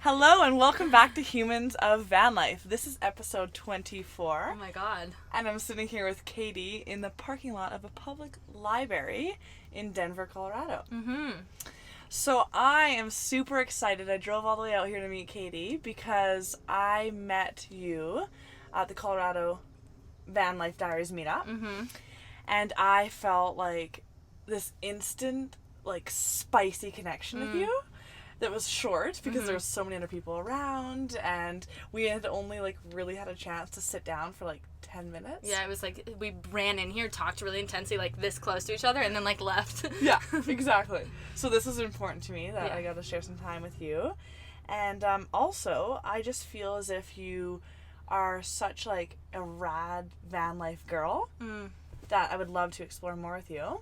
Hello and welcome back to Humans of Van Life. This is episode 24. Oh my god. And I'm sitting here with Katie in the parking lot of a public library in Denver, Colorado. Mm-hmm. So I am super excited. I drove all the way out here to meet Katie because I met you at the Colorado Van Life Diaries meetup. Mm-hmm. And I felt like this instant, spicy connection with you. That was short because there were so many other people around, and we had only really had a chance to sit down for 10 minutes. Yeah, it was we ran in here, talked really intensely, this close to each other, and then left. Yeah, exactly. So this is important to me that I got to share some time with you. And also, I just feel as if you are such a rad van life girl that I would love to explore more with you.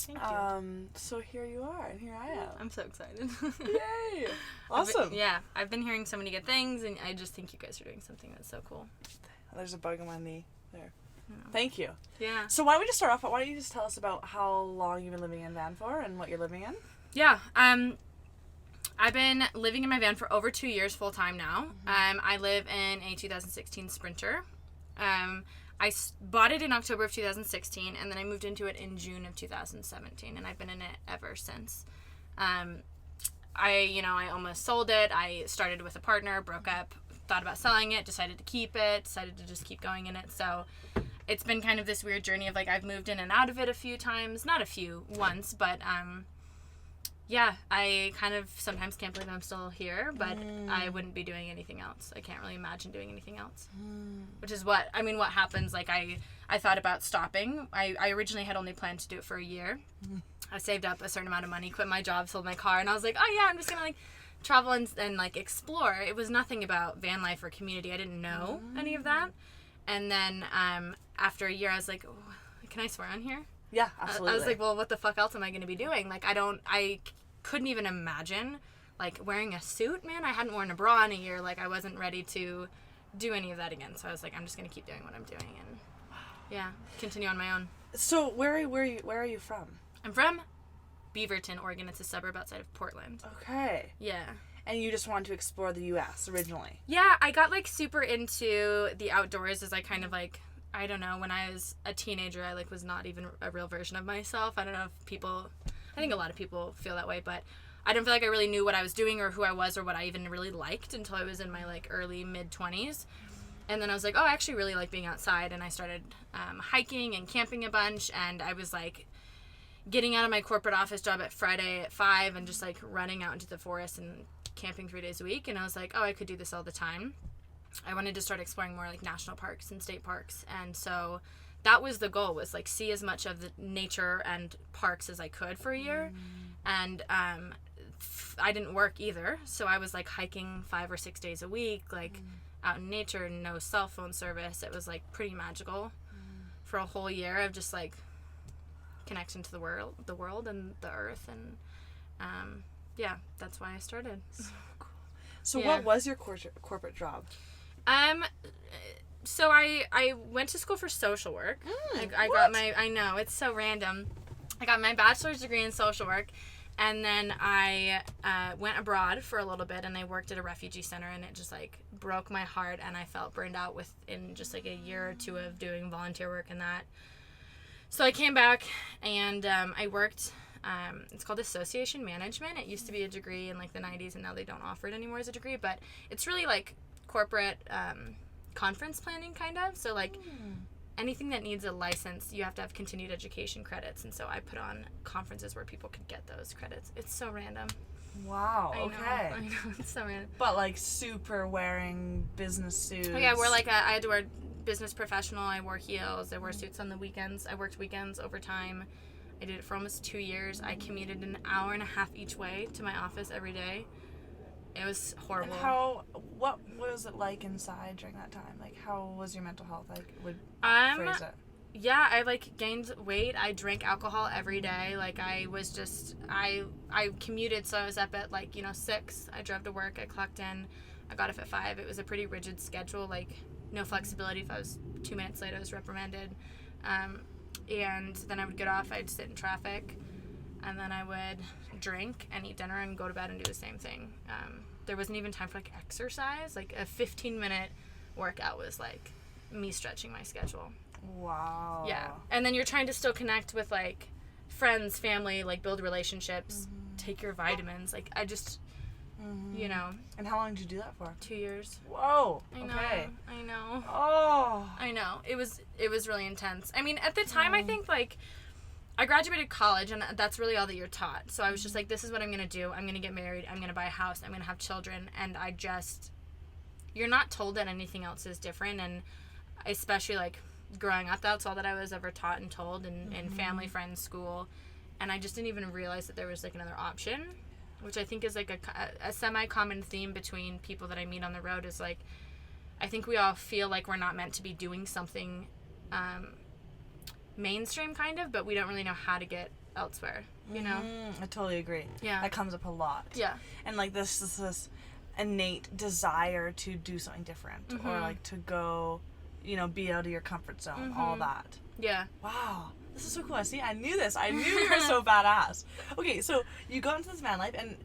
Thank you. So here you are, and here I am. I'm so excited. Yay! Awesome. I've been hearing so many good things, and I just think you guys are doing something that's so cool. There's a bug on my knee there. Thank you. Yeah. So why don't we just start off? Why don't you just tell us about how long you've been living in van for and what you're living in? Yeah. I've been living in my van for over 2 years full time now. I live in a 2016 Sprinter. I bought it in October of 2016, and then I moved into it in June of 2017, and I've been in it ever since. I almost sold it. I started with a partner, broke up, thought about selling it, decided to keep it, decided to just keep going in it. So it's been kind of this weird journey of I've moved in and out of it a few times, not a few, once, but I kind of sometimes can't believe I'm still here, but I wouldn't be doing anything else. I can't really imagine doing anything else. Which is what happens. I thought about stopping. I originally had only planned to do it for a year. I saved up a certain amount of money, quit my job, sold my car, and I was like, oh yeah, I'm just going to travel and explore. It was nothing about van life or community. I didn't know any of that. And then after a year, I was like, oh, can I swear on here? Yeah, absolutely. I was like, well, what the fuck else am I going to be doing? I couldn't even imagine, wearing a suit, man. I hadn't worn a bra in a year. I wasn't ready to do any of that again. So I was like, I'm just going to keep doing what I'm doing and, continue on my own. So where are you from? I'm from Beaverton, Oregon. It's a suburb outside of Portland. Okay. Yeah. And you just wanted to explore the U.S. originally? Yeah, I got, super into the outdoors as I kind of, I don't know, when I was a teenager, I, was not even a real version of myself. I don't know if I think a lot of people feel that way, but I don't feel like I really knew what I was doing or who I was or what I even really liked until I was in my, early, mid-20s. And then I was like, oh, I actually really like being outside, and I started hiking and camping a bunch, and I was, getting out of my corporate office job at Friday at 5 and just, running out into the forest and camping 3 days a week, and I was like, oh, I could do this all the time. I wanted to start exploring more, national parks and state parks, and so that was the goal, was, see as much of the nature and parks as I could for a year, and I didn't work either, so I was, hiking 5 or 6 days a week, out in nature, no cell phone service. It was, pretty magical for a whole year of just, connection to the world and the earth, and that's why I started. So cool. So what was your corporate job? So I went to school for social work. I got I know, it's so random. I got my bachelor's degree in social work, and then I went abroad for a little bit, and I worked at a refugee center, and it just broke my heart, and I felt burned out within just a year or two of doing volunteer work and that. So I came back, and I worked, it's called association management. It used to be a degree in the 90s, and now they don't offer it anymore as a degree, but it's really corporate conference planning, kind of. So anything that needs a license, you have to have continued education credits, and so I put on conferences where people could get those credits. It's so random. Wow. Okay. I know, it's so random. But super wearing business suits. Oh yeah, I wore I had to wear business professional. I wore heels. I wore suits on the weekends. I worked weekends overtime. I did it for almost 2 years. I commuted an hour and a half each way to my office every day. It was horrible. And what was it like inside during that time? How was your mental health? Phrase it. Yeah, I gained weight. I drank alcohol every day. I was just, I commuted, so I was up at 6. I drove to work. I clocked in. I got off at 5. It was a pretty rigid schedule. No flexibility. If I was 2 minutes late, I was reprimanded. And then I would get off. I'd sit in traffic. And then I would drink and eat dinner and go to bed and do the same thing. there wasn't even time for, like, exercise. Like, a 15-minute workout was, like, me stretching my schedule. Wow. Yeah. And then you're trying to still connect with, like, friends, family, like, build relationships, take your vitamins. Like, I just, you know. And how long did you do that for? 2 years. Whoa. I know. Okay. I know. Oh. I know. It was really intense. I mean, at the time, I think, like, I graduated college, and that's really all that you're taught. So I was just like, this is what I'm going to do. I'm going to get married. I'm going to buy a house. I'm going to have children. And I just, you're not told that anything else is different. And especially, like, growing up, that's all that I was ever taught and told in family, friends, school. And I just didn't even realize that there was, like, another option, which I think is, like, a semi-common theme between people that I meet on the road is, like, I think we all feel like we're not meant to be doing something mainstream, kind of, but we don't really know how to get elsewhere, you know? I totally agree. Yeah. That comes up a lot. Yeah. And, like, this innate desire to do something different or, like, to go, you know, be out of your comfort zone, all that. Yeah. Wow. This is so cool. See, I knew this. I knew you were so badass. Okay, so you got into this van life, and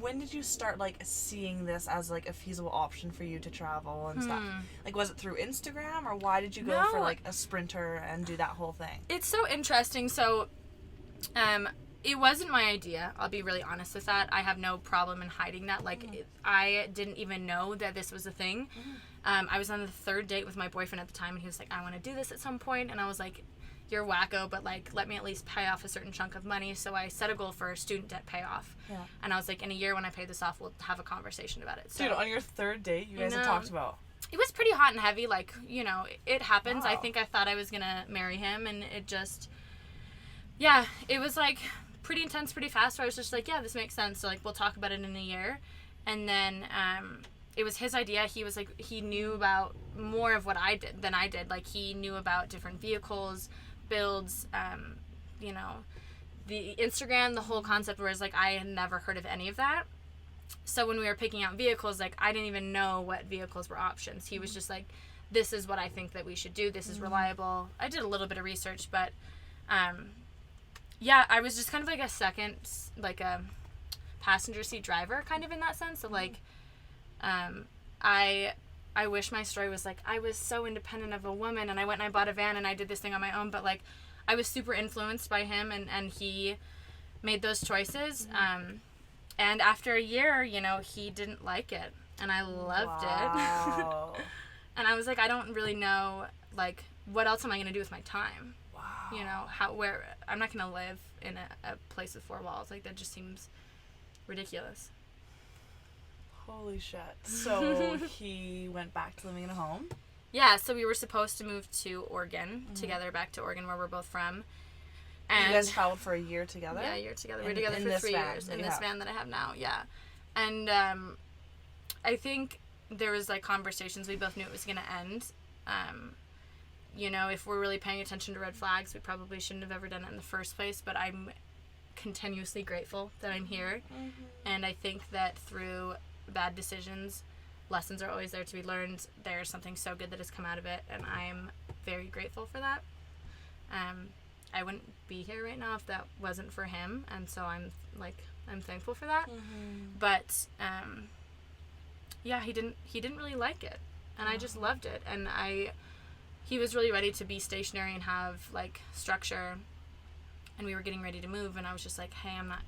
when did you start, like, seeing this as, like, a feasible option for you to travel and stuff? Like, was it through Instagram, or why did you go for, like, a Sprinter and do that whole thing? It's so interesting. So, it wasn't my idea. I'll be really honest with that. I have no problem in hiding that. Like, I didn't even know that this was a thing. I was on the third date with my boyfriend at the time, and he was like, I want to do this at some point. And I was like, you're wacko, but, like, let me at least pay off a certain chunk of money. So I set a goal for student debt payoff. Yeah. And I was like, in a year when I pay this off, we'll have a conversation about it. So, dude, on your third date, you guys had talked about... It was pretty hot and heavy. Like, you know, it happens. Wow. I think I thought I was going to marry him, and it just... Yeah, it was, like, pretty intense, pretty fast. So I was just like, yeah, this makes sense. So, like, we'll talk about it in a year. And then... it was his idea. He was like, he knew about more of what I did than I did. Like, he knew about different vehicles, builds, you know, the Instagram, the whole concept, whereas, like, I had never heard of any of that. So when we were picking out vehicles, like, I didn't even know what vehicles were options. He was just like, this is what I think that we should do. This is reliable. I did a little bit of research, but, yeah, I was just kind of like a second, like, a passenger seat driver, kind of, in that sense of, like, I wish my story was like, I was so independent of a woman, and I went and I bought a van, and I did this thing on my own, but, like, I was super influenced by him, and he made those choices, and after a year, you know, he didn't like it, and I loved it, and I was like, I don't really know, like, what else am I going to do with my time? Wow. You know, I'm not going to live in a place with 4 walls, like, that just seems ridiculous. Holy shit. So he went back to living in a home? Yeah, so we were supposed to move to Oregon together, back to Oregon, where we're both from. And you guys traveled for a year together? Yeah, a year together. We were together for 3 years in this van that I have now, yeah. And I think there was, like, conversations. We both knew it was going to end. You know, if we're really paying attention to red flags, we probably shouldn't have ever done it in the first place, but I'm continuously grateful that I'm here. And I think that through bad decisions, lessons are always there to be learned. There's something so good that has come out of it, and I'm very grateful for that. I wouldn't be here right now if that wasn't for him, and so I'm thankful for that. But yeah, he didn't really like it, and I just loved it, and he was really ready to be stationary and have, like, structure, and we were getting ready to move, and I was just like, hey, I'm not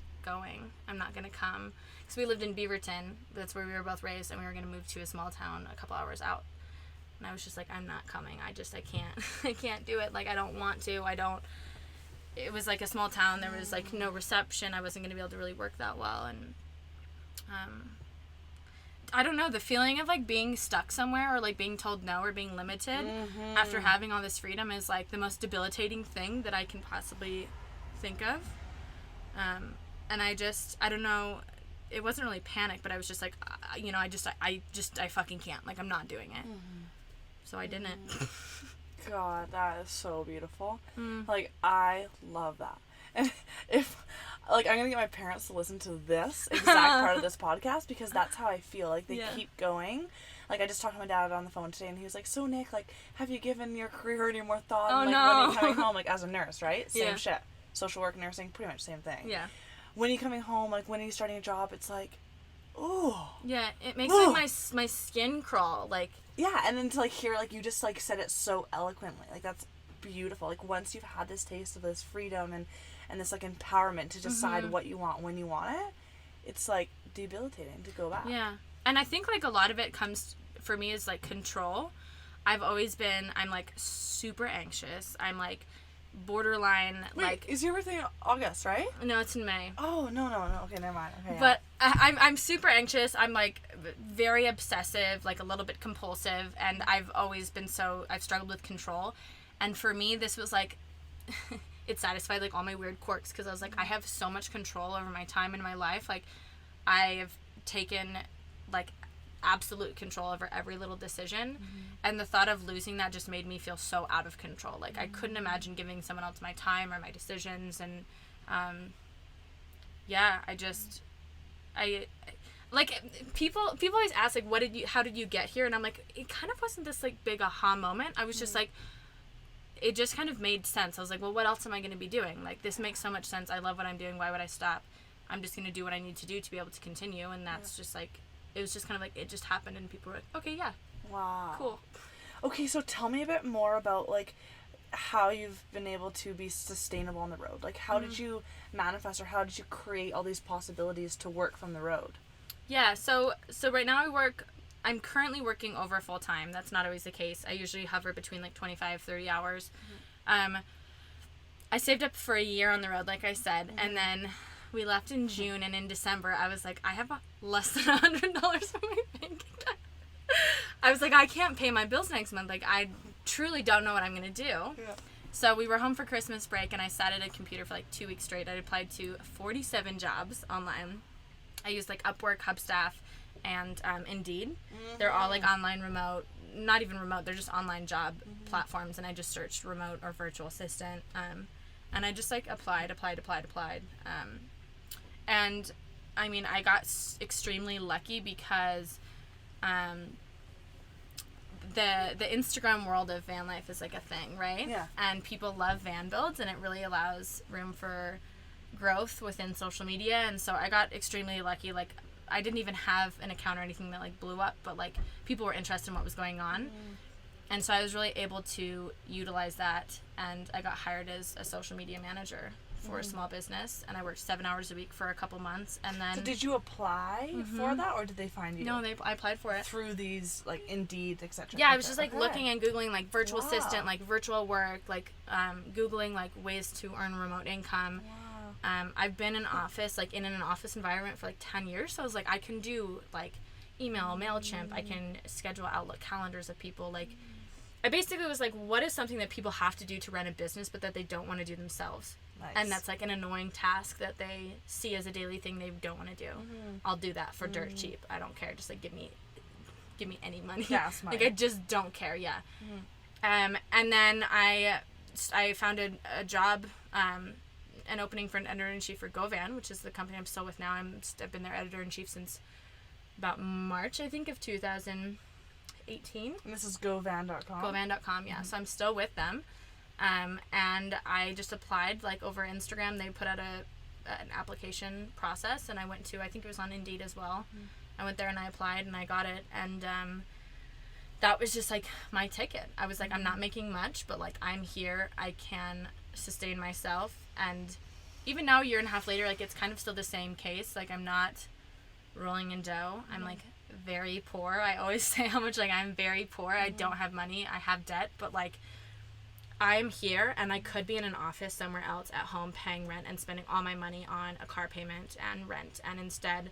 gonna come, because we lived in Beaverton, that's where we were both raised, and we were gonna move to a small town a couple hours out, and I was just like, I'm not coming. I can't I can't do it. Like, I don't want to. It was like a small town. There was, like, no reception. I wasn't gonna be able to really work that well, and I don't know, the feeling of, like, being stuck somewhere, or, like, being told no, or being limited after having all this freedom is, like, the most debilitating thing that I can possibly think of. And I don't know, it wasn't really panic, but I was just like, you know, I fucking can't. Like, I'm not doing it. So I didn't. God, that is so beautiful. Like, I love that. And if, like, I'm gonna get my parents to listen to this exact part of this podcast, because that's how I feel. Like, they keep going. Like, I just talked to my dad on the phone today, and he was like, so, Nick, like, have you given your career any more thought? Oh, like, no. When are you coming home? Like, as a nurse, right? Same shit. Social work, nursing, pretty much same thing. Yeah. When are you coming home? Like, when are you starting a job? It's like, oh. Yeah, it makes like my skin crawl. Like, yeah, and then to like hear like you just like said it so eloquently. Like that's beautiful. Like once you've had this taste of this freedom and this like empowerment to decide what you want when you want it, it's like debilitating to go back. Yeah. And I think like a lot of it comes for me is like control. I'm like super anxious. I'm like borderline. Wait, like, is your birthday in August, right? No, it's in May. Oh, no. Okay, never mind. Okay, but I'm super anxious. I'm like very obsessive, like a little bit compulsive, and I've struggled with control. And for me, this was like, it satisfied like all my weird quirks, because I was like, I have so much control over my time in my life. Like, I have taken like absolute control over every little decision, and the thought of losing that just made me feel so out of control. Like, I couldn't imagine giving someone else my time or my decisions. And I like, people always ask like, how did you get here? And I'm like, it kind of wasn't this like big aha moment. I was just like, it just kind of made sense. I was like, well, what else am I going to be doing? Like, this makes so much sense. I love what I'm doing. Why would I stop? I'm just going to do what I need to do to be able to continue. And that's just like, it was just kind of like, it just happened, and people were like, okay, yeah. Wow. Cool. Okay, so tell me a bit more about like how you've been able to be sustainable on the road. Like, how did you manifest, or how did you create all these possibilities to work from the road? Yeah, so right now I'm currently working over full time. That's not always the case. I usually hover between like 25, 30 hours. I saved up for a year on the road, like I said, and then we left in June, and in December I was like, I have less than $100 in my bank account. I was like, I can't pay my bills next month. Like, I truly don't know what I'm going to do. Yeah. So we were home for Christmas break, and I sat at a computer for like 2 weeks straight. I applied to 47 jobs online. I used like Upwork, Hubstaff, and Indeed. They're all like online remote, not even remote, they're just online job platforms, and I just searched remote or virtual assistant, and I just like applied. And I mean, I got extremely lucky because the Instagram world of van life is like a thing, right? Yeah. And people love van builds, and it really allows room for growth within social media. And so I got extremely lucky. Like, I didn't even have an account or anything that like blew up, but like people were interested in what was going on. And so I was really able to utilize that, and I got hired as a social media manager for a small business, and I worked 7 hours a week for a couple months. And then, so did you apply for that, or did they find you? No, I applied for it through these like Indeed, etc. Yeah, I was just like looking and googling like virtual assistant, like virtual work, like googling like ways to earn remote income. I've been in an office environment for like 10 years, so I was like, I can do like email, MailChimp, I can schedule Outlook calendars of people. Like, I basically was like, what is something that people have to do to run a business but that they don't want to do themselves? Nice. And that's like an annoying task that they see as a daily thing they don't want to do. I'll do that for dirt cheap. I don't care. Just like give me any money. Gas money. Like, I just don't care. Yeah. And then I found a job, an opening for an editor-in-chief for Govan, which is the company I'm still with now. I've been their editor-in-chief since about March, I think, of 2018. And this is Govan.com? Govan.com, yeah. So I'm still with them. And I just applied, like, over Instagram. They put out an application process, and I went to, I think it was on Indeed as well. I went there and I applied, and I got it. And that was just, like, my ticket. I was like, I'm not making much, but, like, I'm here. I can sustain myself. And even now, a year and a half later, like, it's kind of still the same case. Like, I'm not rolling in dough. I'm like very poor. I always say how much like I'm very poor. I don't have money. I have debt, but like I'm here, and I could be in an office somewhere else at home paying rent and spending all my money on a car payment and rent, and instead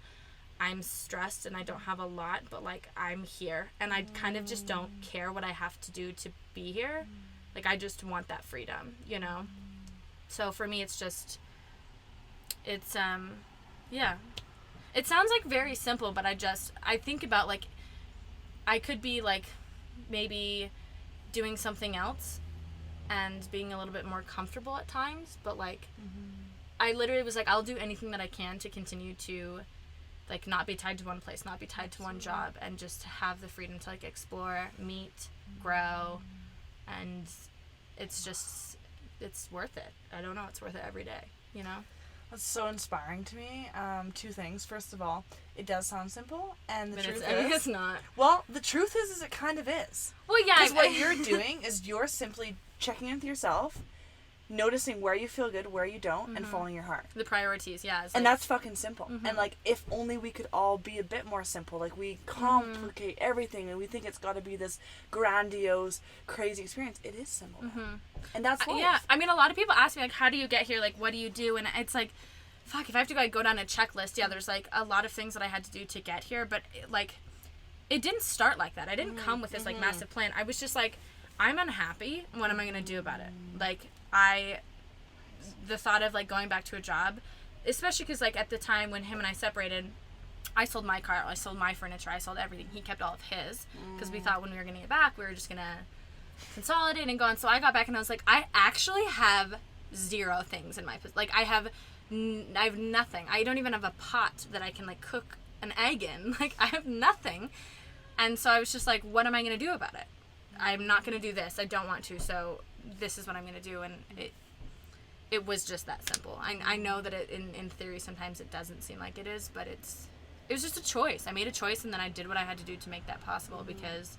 I'm stressed and I don't have a lot, but like I'm here, and I kind of just don't care what I have to do to be here. Like, I just want that freedom, you know? So for me, it's yeah. It sounds like very simple, but I think about like, I could be like maybe doing something else and being a little bit more comfortable at times, but like, I literally was like, I'll do anything that I can to continue to like not be tied to one place, not be tied to one job, and just have the freedom to like explore, meet, grow, and it's worth it. I don't know, it's worth it every day, you know? That's so inspiring to me. Two things. First of all, it does sound simple, and the But truth it's not. Well, the truth is it kind of is. Well, yeah. Because what you're doing is you're simply checking in with yourself, noticing where you feel good, where you don't, and following your heart. The priorities, yeah. And that's fucking simple. And, like, if only we could all be a bit more simple. Like, we complicate everything, and we think it's got to be this grandiose, crazy experience. It is simple. And that's life. Yeah, I mean, a lot of people ask me, like, how do you get here? Like, what do you do? And it's like, fuck, if I have to go down a checklist, yeah, there's, like, a lot of things that I had to do to get here. But, it didn't start like that. I didn't come with this, like, massive plan. I was just like, I'm unhappy. What am I going to do about it? Like, the thought of, like, going back to a job, especially because, like, at the time when him and I separated, I sold my car, I sold my furniture, I sold everything. He kept all of his, because we thought when we were going to get back, we were just going to consolidate and go on. So I got back and I was like, I actually have 0 things in my, like, I have nothing. I don't even have a pot that I can, like, cook an egg in. Like, I have nothing. And so I was just like, what am I going to do about it? I'm not going to do this. I don't want to. So this is what I'm going to do. And it was just that simple. I know that in theory sometimes it doesn't seem like it is, but it was just a choice. I made a choice, and then I did what I had to do to make that possible, because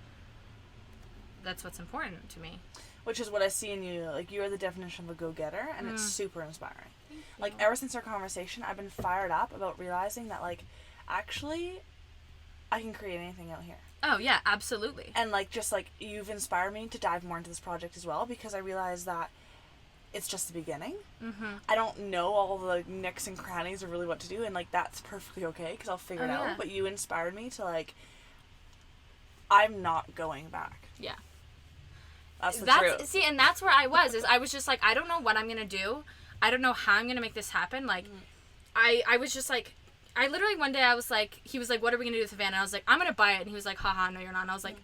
that's what's important to me. Which is what I see in you. Like, you are the definition of a go-getter, and it's super inspiring. Like, ever since our conversation, I've been fired up about realizing that, like, actually, I can create anything out here. Oh, yeah, absolutely. And, like, just, like, you've inspired me to dive more into this project as well, because I realized that it's just the beginning. I don't know all the nicks and crannies or really what to do, and, like, that's perfectly okay, because I'll figure it out. But you inspired me to, like, I'm not going back. Yeah. That's the truth. See, and that's where I was. Is I was just like, I don't know what I'm gonna do. I don't know how I'm gonna make this happen. Like, I was just like, I literally one day I was like, he was like, what are we gonna do with the van? And I was like, I'm gonna buy it. And he was like, haha, no, you're not. And I was like,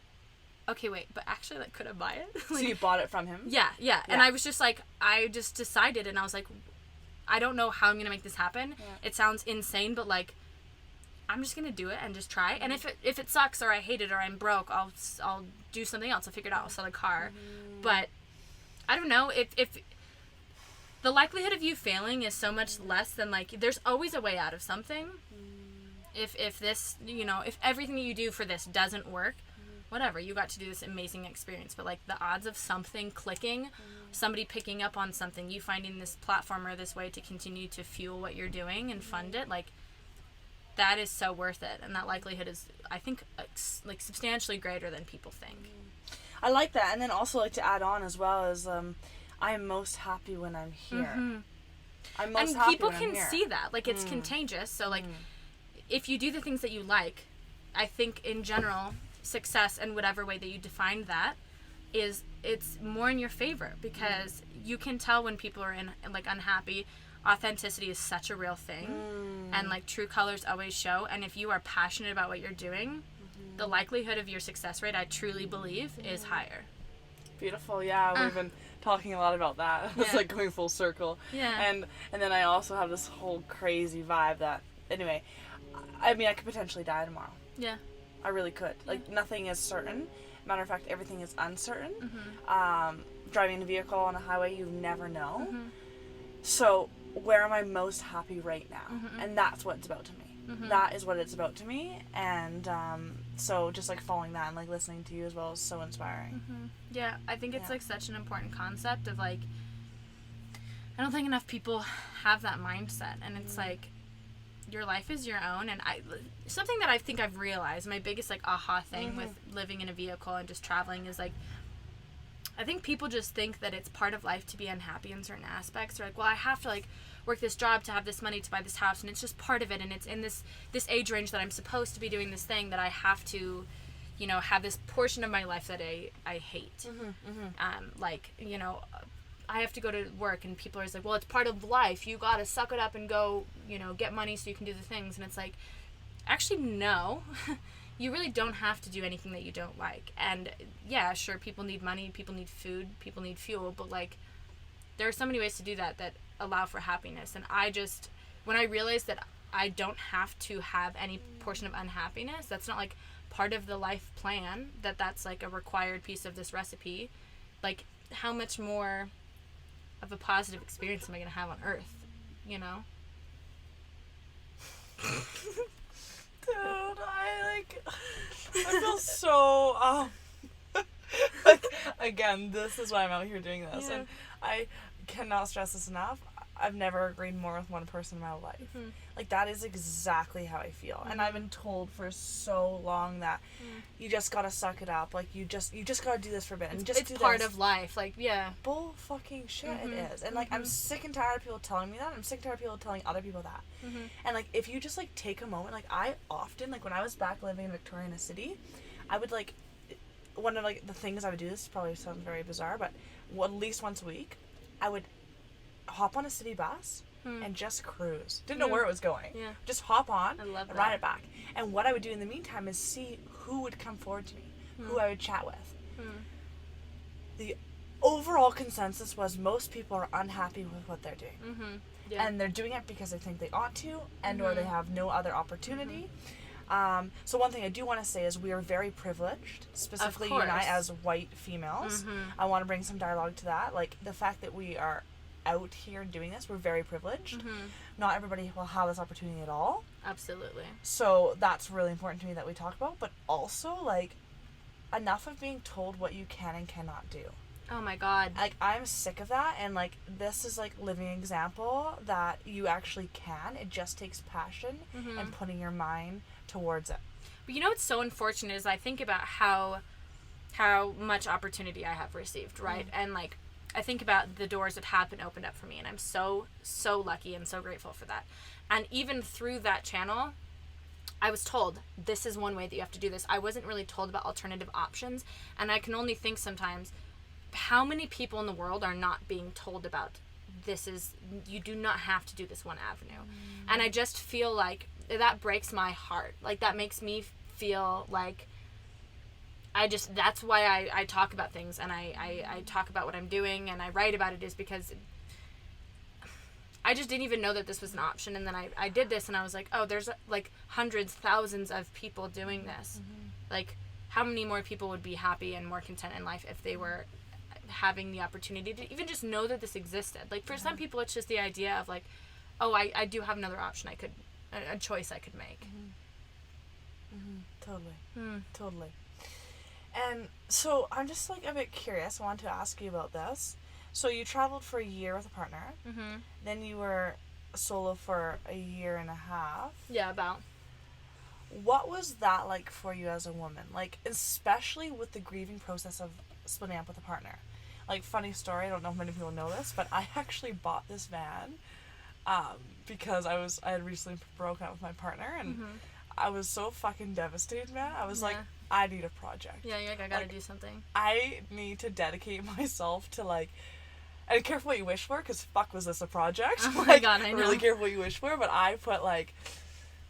okay, wait, but actually, like, could I buy it? Like, so you bought it from him? Yeah. And I was just like, I just decided, and I was like, I don't know how I'm gonna make this happen. Yeah. It sounds insane, but like, I'm just gonna do it and just try. And if it sucks, or I hate it, or I'm broke, I'll do something else. I'll figure it out. I'll sell a car. But I don't know, if the likelihood of you failing is so much less than, like, there's always a way out of something. If this, you know, if everything that you do for this doesn't work, whatever, you got to do this amazing experience. But, like, the odds of something clicking, somebody picking up on something, you finding this platform or this way to continue to fuel what you're doing and fund it, like, that is so worth it. And that likelihood is, I think, like, substantially greater than people think. I like that. And then also, like, to add on as well as, I am most happy when I'm here. I'm most happy people when can I'm here. see that. Like, it's contagious. So, like, if you do the things that you like, I think in general, success in whatever way that you define that it's more in your favor, because you can tell when people are like unhappy. Authenticity is such a real thing, and, like, true colors always show. And if you are passionate about what you're doing, the likelihood of your success rate, I truly believe, is higher. Beautiful. Yeah, we've been talking a lot about that. It's like going full circle. Yeah. And then I also have this whole crazy vibe that, anyway, I mean, I could potentially die tomorrow. Yeah. I really could. Like, nothing is certain. Matter of fact, everything is uncertain. Driving a vehicle on a highway, you never know. So, where am I most happy right now? And that's what it's about to me. That is what it's about to me. And so just, like, following that and, like, listening to you as well is so inspiring. Yeah, I think it's like such an important concept of, like, I don't think enough people have that mindset. And it's like, your life is your own. And something that I think I've realized, my biggest, like, aha thing with living in a vehicle and just traveling is, like, I think people just think that it's part of life to be unhappy in certain aspects. They're like, well, I have to, like, work this job to have this money to buy this house, and it's just part of it, and it's in this age range that I'm supposed to be doing this thing that I have to, you know, have this portion of my life that I hate. Like, you know, I have to go to work, and people are just like, well, it's part of life. You gotta suck it up and go, you know, get money so you can do the things. And it's like, actually, no. You really don't have to do anything that you don't like. And yeah, sure, people need money, people need food, people need fuel, but, like, there are so many ways to do that allow for happiness. And when I realized that I don't have to have any portion of unhappiness, that's not, like, part of the life plan, that's, like, a required piece of this recipe, like, how much more of a positive experience am I going to have on earth, you know? Dude, I feel so, like, again, this is why I'm out here doing this, and I cannot stress this enough. I've never agreed more with one person in my life. Mm-hmm. Like, that is exactly how I feel. Mm-hmm. And I've been told for so long that you just gotta suck it up. Like, you just gotta do this for a bit. And it's part of life. Like, yeah. Bull fucking shit it is. And, like, I'm sick and tired of people telling me that. I'm sick and tired of people telling other people that. Mm-hmm. And, like, if you just, like, take a moment. Like, I often, like, when I was back living in Victoria in a city, I would, like, one of, like, the things I would do, this probably sounds very bizarre, but at least once a week, I would hop on a city bus and just cruise. Didn't know where it was going. Yeah. Just hop on and ride it back. And what I would do in the meantime is see who would come forward to me, who I would chat with. The overall consensus was most people are unhappy with what they're doing. Yeah. And they're doing it because they think they ought to and or they have no other opportunity. So one thing I do want to say is we are very privileged, specifically you and I as white females. I want to bring some dialogue to that. Like, the fact that we are out here doing this, we're very privileged. Not everybody will have this opportunity at all. Absolutely. So that's really important to me that we talk about, but also, like, enough of being told what you can and cannot do. Oh my God. Like, I'm sick of that, and, like, this is, like, living example that you actually can. It just takes passion and putting your mind towards it. But you know what's so unfortunate is I think about how much opportunity I have received, right? And, like, I think about the doors that have been opened up for me, and I'm so, so lucky and so grateful for that. And even through that channel, I was told, this is one way that you have to do this. I wasn't really told about alternative options, and I can only think sometimes, how many people in the world are not being told about you do not have to do this one avenue. And I just feel like that breaks my heart. Like, that makes me feel like that's why I talk about things, and I talk about what I'm doing, and I write about it, is because I just didn't even know that this was an option. And then I did this, and I was like, oh, there's, like, hundreds, thousands of people doing this. Like, how many more people would be happy and more content in life if they were having the opportunity to even just know that this existed? Like, for some people, it's just the idea of, like, oh, I do have another option a choice I could make. Totally. And so I'm just, like, a bit curious. I want to ask you about this. So you traveled for a year with a partner. Then you were solo for a year and a half. Yeah, about. What was that like for you as a woman? Like, especially with the grieving process of splitting up with a partner. Like, funny story, I don't know if many people know this, but I actually bought this van because I had recently broken up with my partner, and I was so fucking devastated, man. I was like, I need a project. Yeah, you're like, I gotta do something. I need to dedicate myself to, like, and careful what you wish for, because fuck was this a project. Oh my God, I know. Really careful what you wish for, but I put, like,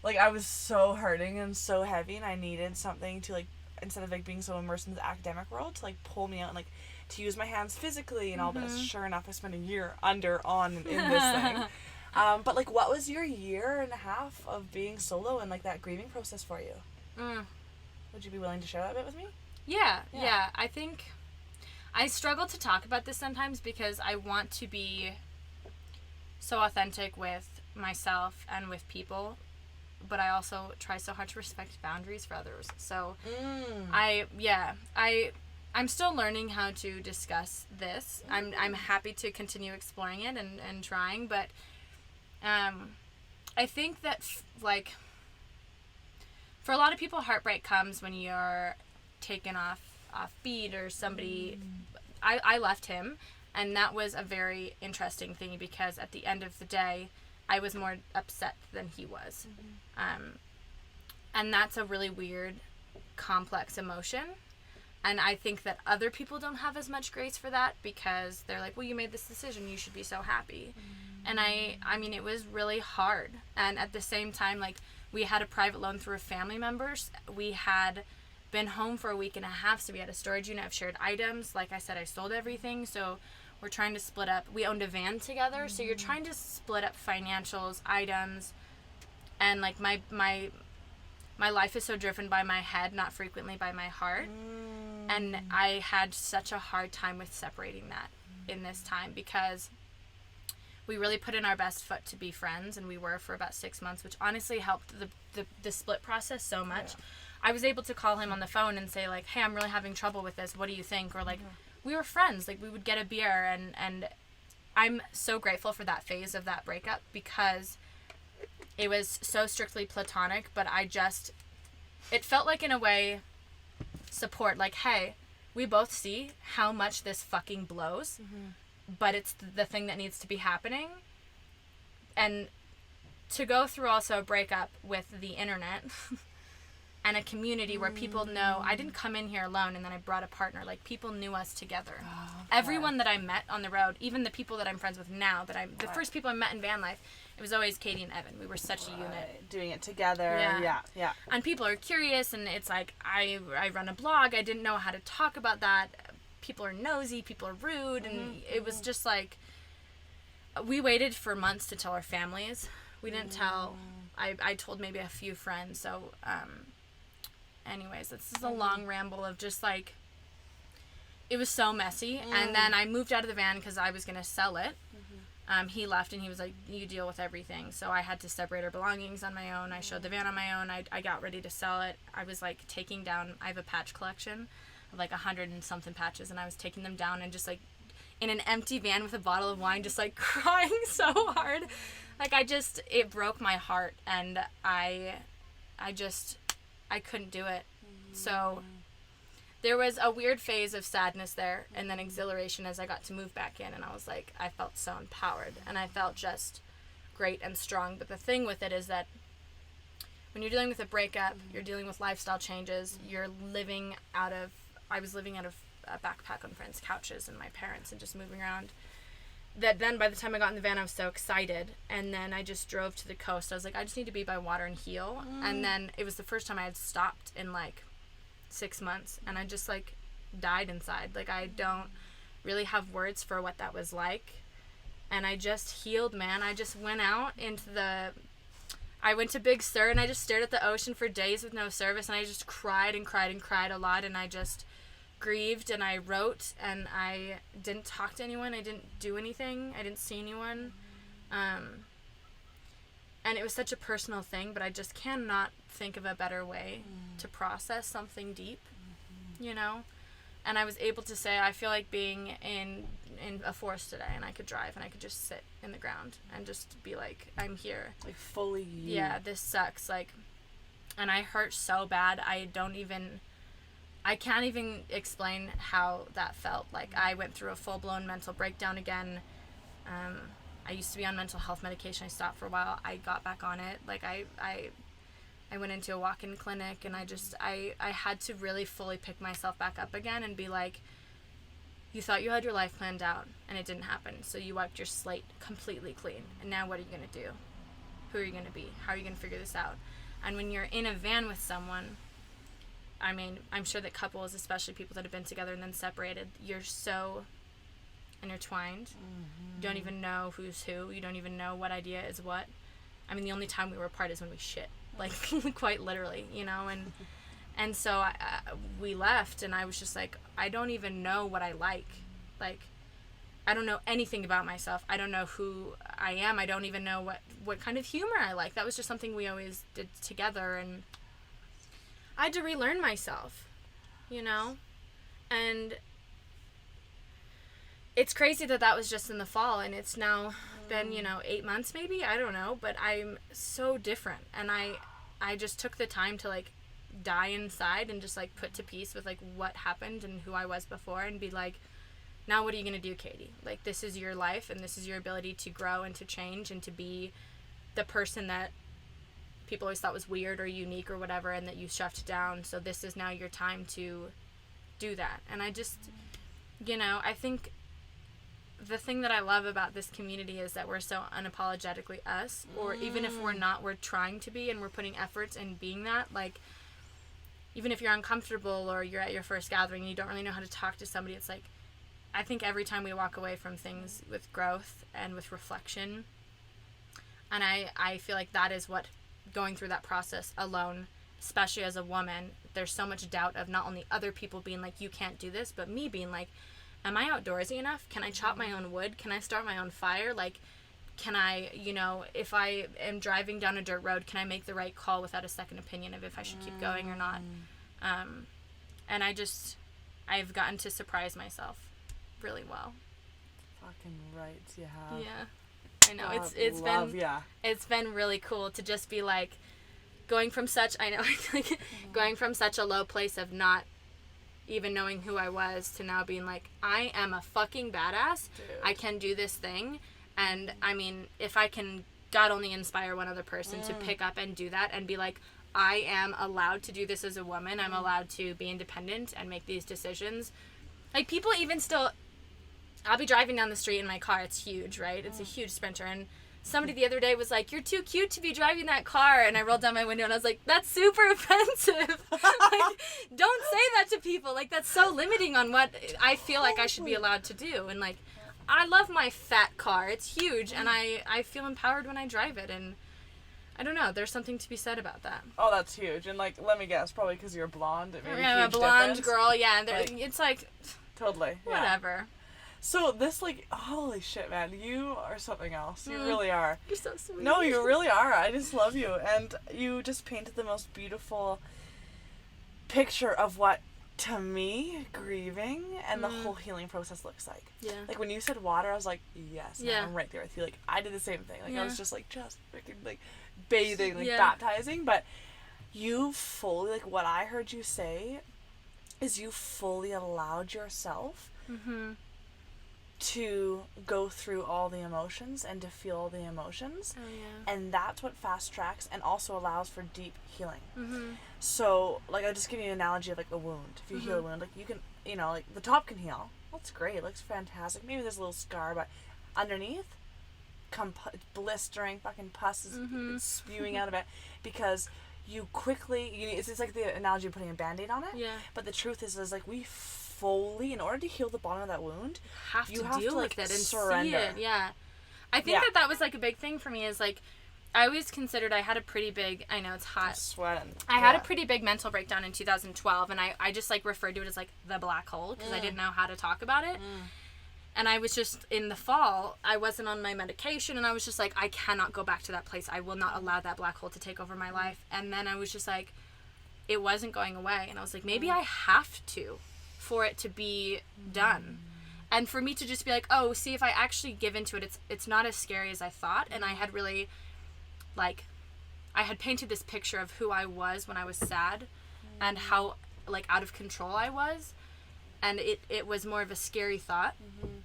I was so hurting and so heavy, and I needed something to, like, instead of, like, being so immersed in the academic world, to, like, pull me out and, like, to use my hands physically and all this. Sure enough, I spent a year in this thing. But, like, what was your year and a half of being solo and, like, that grieving process for you? Would you be willing to share that a bit with me? Yeah. I think I struggle to talk about this sometimes because I want to be so authentic with myself and with people, but I also try so hard to respect boundaries for others. So I'm still learning how to discuss this. I'm happy to continue exploring it and trying, but I think that like for a lot of people, heartbreak comes when you're taken off beat or somebody. I left him, and that was a very interesting thing because at the end of the day, I was more upset than he was. And that's a really weird, complex emotion. And I think that other people don't have as much grace for that because they're like, well, you made this decision, you should be so happy. And I mean, it was really hard. And at the same time, like, we had a private loan through a family member's. We had been home for a week and a half, so we had a storage unit of shared items. Like I said, I sold everything, so we're trying to split up. We owned a van together, so you're trying to split up financials, items, and, like, my life is so driven by my head, not frequently by my heart. And I had such a hard time with separating that in this time because we really put in our best foot to be friends, and we were for about 6 months, which honestly helped the split process so much. Yeah. I was able to call him on the phone and say, like, hey, I'm really having trouble with this. What do you think? Or, like, we were friends. Like, we would get a beer, and I'm so grateful for that phase of that breakup because it was so strictly platonic, but it felt like, in a way, support. Like, hey, we both see how much this fucking blows, but it's the thing that needs to be happening. And to go through also a breakup with the internet and a community where people know I didn't come in here alone and then I brought a partner. Like, people knew us together. Oh, okay. Everyone that I met on the road, even the people that I'm friends with now, the first people I met in van life, it was always Katie and Evan. We were such a unit. Doing it together. Yeah. And people are curious, and it's like, I run a blog. I didn't know how to talk about that. People are nosy. People are rude. And it was just like, we waited for months to tell our families. We didn't tell. I told maybe a few friends. So, anyways, this is a long ramble of just like, it was so messy. And then I moved out of the van because I was going to sell it. He left and he was like, you deal with everything. So I had to separate our belongings on my own. I showed the van on my own. I got ready to sell it. I was like taking down, I have a patch collection of like 100 and something patches, and I was taking them down and just like in an empty van with a bottle of wine, just like crying so hard. Like, it broke my heart, and I couldn't do it. So there was a weird phase of sadness there, and then exhilaration as I got to move back in, and I was like, I felt so empowered, and I felt just great and strong. But the thing with it is that when you're dealing with a breakup, you're dealing with lifestyle changes, I was living out of a backpack on friends' couches and my parents and just moving around. That then by the time I got in the van, I was so excited, and then I just drove to the coast. I was like, I just need to be by water and heal. And then it was the first time I had stopped in like 6 months, and I just like died inside. Like, I don't really have words for what that was like, and I just healed, man. I just went out I went to Big Sur, and I just stared at the ocean for days with no service, and I just cried and cried and cried a lot, and I just grieved, and I wrote, and I didn't talk to anyone. I didn't do anything. I didn't see anyone. And it was such a personal thing, but I just cannot think of a better way to process something deep, you know? And I was able to say, I feel like being in a forest today, and I could drive, and I could just sit in the ground and just be like, I'm here. Like, fully you. Yeah, this sucks. Like, and I hurt so bad, I can't even explain how that felt. Like, I went through a full-blown mental breakdown again. I used to be on mental health medication. I stopped for a while. I got back on it. Like, I went into a walk-in clinic, and I had to really fully pick myself back up again and be like, you thought you had your life planned out, and it didn't happen. So you wiped your slate completely clean. And now what are you going to do? Who are you going to be? How are you going to figure this out? And when you're in a van with someone, I mean, I'm sure that couples, especially people that have been together and then separated, you're so intertwined. You don't even know who's who. You don't even know what idea is what. I mean, the only time we were apart is when we shit. Like, quite literally, you know? And so we left, and I was just like, I don't even know what I like. Like, I don't know anything about myself. I don't know who I am. I don't even know what kind of humor I like. That was just something we always did together, and I had to relearn myself, you know? And it's crazy that was just in the fall, and it's now been, 8 months maybe? I don't know, but I'm so different. And I just took the time to, like, die inside and just, like, put to peace with, like, what happened and who I was before, and be like, now what are you going to do, Katie? Like, this is your life, and this is your ability to grow and to change and to be the person that people always thought was weird or unique or whatever, and that you shoved down. So this is now your time to do that. And I just, I think the thing that I love about this community is that we're so unapologetically us, or even if we're not, we're trying to be, and we're putting efforts in being that. Like, even if you're uncomfortable or you're at your first gathering and you don't really know how to talk to somebody, it's like, I think every time we walk away from things with growth and with reflection, and I feel like that is what going through that process alone, especially as a woman, there's so much doubt of not only other people being like, you can't do this, but me being like, am I outdoorsy enough? Can I chop my own wood? Can I start my own fire? Like, can I, if I am driving down a dirt road, can I make the right call without a second opinion of if I should keep going or not? And I've gotten to surprise myself really well. Fucking right, you have. Yeah. I know. It's been really cool to just be like going from such a low place of not even knowing who I was to now being like, I am a fucking badass. Dude. I can do this thing. And I mean, if I can God only inspire one other person to pick up and do that and be like, I am allowed to do this as a woman. I'm allowed to be independent and make these decisions. Like, people even still, I'll be driving down the street in my car. It's huge, right? It's a huge Sprinter. And somebody the other day was like, you're too cute to be driving that car. And I rolled down my window and I was like, that's super offensive. Like, don't say that to people. Like, that's so limiting on what I feel like I should be allowed to do. And like, I love my fat car. It's huge. And I feel empowered when I drive it. And I don't know. There's something to be said about that. Oh, that's huge. And like, let me guess, probably because you're blonde. It made I'm a blonde difference. girl. Yeah. Like, it's like, totally. Whatever. Yeah. So this, like, holy shit, man, you are something else. You really are. You're so sweet. No, you really are. I just love you. And you just painted the most beautiful picture of what, to me, grieving and the whole healing process looks like. Yeah. Like, when you said water, I was like, yes, man, yeah. I'm right there with you. Like, I did the same thing. Like, I was just freaking, like, bathing, like, yeah. baptizing. But you fully, like, what I heard you say is you fully allowed yourself to go through all the emotions and to feel all the emotions. Oh, yeah. And that's what fast tracks and also allows for deep healing. So, like, I'll just give you an analogy of, like, a wound. If you heal a wound, like, you can, like, the top can heal. That's great. It looks fantastic. Maybe there's a little scar, but underneath, blistering fucking pus is spewing out of it because you quickly, it's like the analogy of putting a Band-Aid on it. Yeah. But the truth is like, we fully, in order to heal the bottom of that wound, you have to deal with it and surrender. See it. Yeah. I think that was like a big thing for me is like, I always considered I had a pretty big, I know it's hot. I'm sweating. I had a pretty big mental breakdown in 2012 and I just like referred to it as like the black hole because I didn't know how to talk about it. And I was just, in the fall, I wasn't on my medication and I was just like, I cannot go back to that place. I will not allow that black hole to take over my life. And then I was just like, it wasn't going away. And I was like, maybe I have to for it to be done. And for me to just be like, oh, see, if I actually give into it, it's not as scary as I thought. And I had really, like, I had painted this picture of who I was when I was sad and how, like, out of control I was. And it was more of a scary thought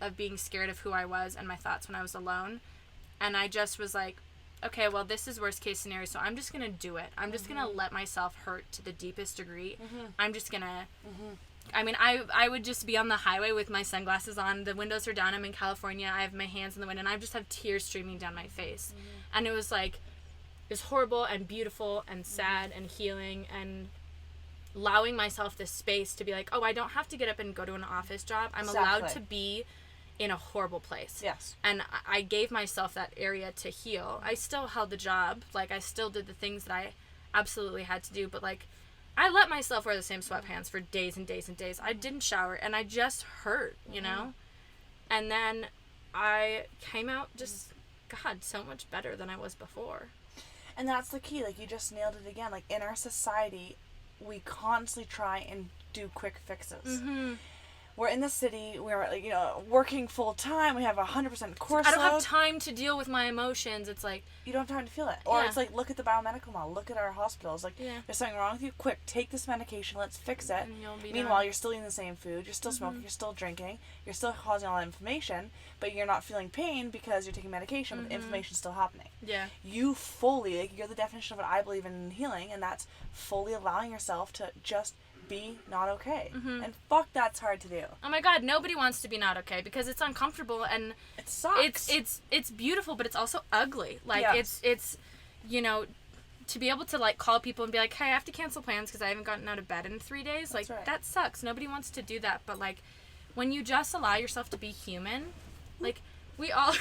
of being scared of who I was and my thoughts when I was alone. And I just was like, okay, well, this is worst case scenario, so I'm just going to do it. I'm just going to let myself hurt to the deepest degree. I'm just going to... I mean, I would just be on the highway with my sunglasses on. The windows are down. I'm in California. I have my hands in the wind, and I just have tears streaming down my face. And it was like, it was horrible and beautiful and sad and healing and allowing myself this space to be like, oh, I don't have to get up and go to an office job. I'm allowed to be in a horrible place. Yes. And I gave myself that area to heal. I still held the job. Like, I still did the things that I absolutely had to do, but like, I let myself wear the same sweatpants for days and days and days. I didn't shower, and I just hurt, you know? And then I came out just, God, so much better than I was before. And that's the key. Like, you just nailed it again. Like, in our society, we constantly try and do quick fixes. We're in the city, we're, like, working full time, we have 100% course I don't load. have time to deal with my emotions. It's like, you don't have time to feel it. Or it's like, look at the biomedical model, look at our hospitals. Like, there's something wrong with you, quick, take this medication, let's fix it. Meanwhile, you're still eating the same food, you're still smoking, you're still drinking, you're still causing all that inflammation, but you're not feeling pain because you're taking medication, but the inflammation's still happening. Yeah. You fully, like, you're the definition of what I believe in healing, and that's fully allowing yourself to just be not okay. And fuck, that's hard to do. Oh my God, nobody wants to be not okay because it's uncomfortable and it sucks. It's beautiful, but it's also ugly. Like, it's to be able to, like, call people and be like, hey, I have to cancel plans because I haven't gotten out of bed in 3 days. Like, that sucks. Nobody wants to do that. But, like, when you just allow yourself to be human, like, we all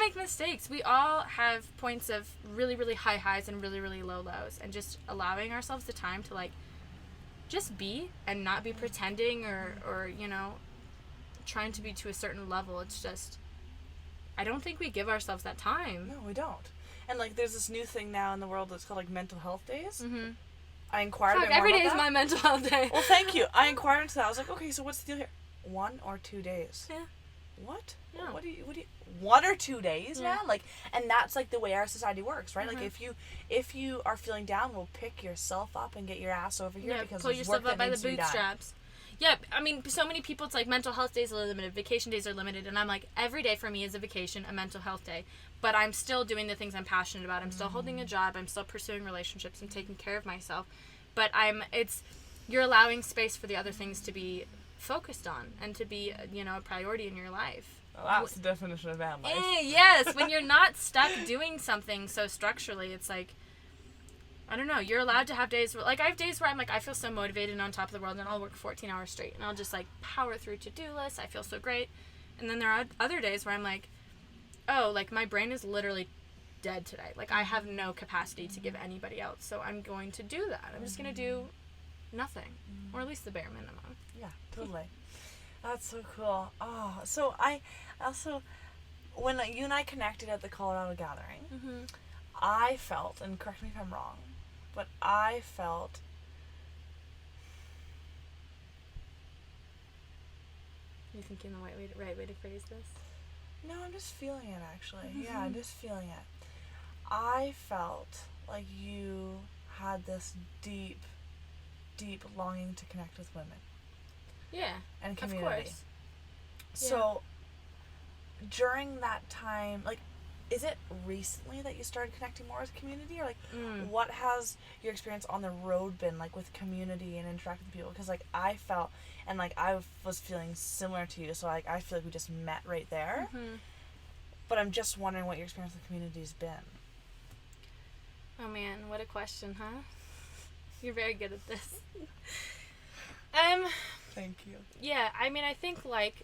make mistakes. We all have points of really, really high highs and really, really low lows. And just allowing ourselves the time to, like, just be and not be pretending or trying to be to a certain level. It's just, I don't think we give ourselves that time. No, we don't. And, like, there's this new thing now in the world that's called, like, mental health days. Mm-hmm. I inquired a bit more every about day is that. my mental health day. Well, thank you. I inquired into that. I was like, okay, so what's the deal here? 1 or 2 days? Yeah. What? Yeah. What do you 1 or 2 days, Yeah. man? Like, and that's, like, the way our society works, right? Mm-hmm. Like, if you are feeling down, well, pick yourself up and get your ass over here, because pull there's yourself work up that by the needs to be done. bootstraps. Yeah, I mean, so many people, it's like mental health days are limited, vacation days are limited, and I'm like, every day for me is a vacation, a mental health day. But I'm still doing the things I'm passionate about. I'm still holding a job. I'm still pursuing relationships. I'm taking care of myself. But you're allowing space for the other things to be focused on and to be, a priority in your life. Well, that's the definition of van life. Yes, when you're not stuck doing something so structurally, it's like, I don't know, you're allowed to have days where, like, I have days where I'm like, I feel so motivated and on top of the world, and I'll work 14 hours straight, and I'll just, like, power through to-do lists. I feel so great. And then there are other days where I'm like, oh, like, my brain is literally dead today. Like, I have no capacity to give anybody else, so I'm going to do that. I'm just going to do nothing, or at least the bare minimum. Yeah, totally. That's so cool. Oh, so I also, when you and I connected at the Colorado gathering, Mm-hmm. I felt, and correct me if I'm wrong, but I felt You thinking the right way to phrase this? no, I'm just feeling it, actually. Yeah, I'm just feeling it. I felt like you had this deep, deep longing to connect with women Yeah, and of community. course. So, during that time, like, is it recently that you started connecting more with community? Or, like, what has your experience on the road been like with community and interacting with people? Because, like, I felt, and, like, I was feeling similar to you, so, like, I feel like we just met right there. Mm-hmm. But I'm just wondering what your experience with community has been. Oh man, what a question, huh? You're very good at this. Thank you. Yeah, I mean, I think like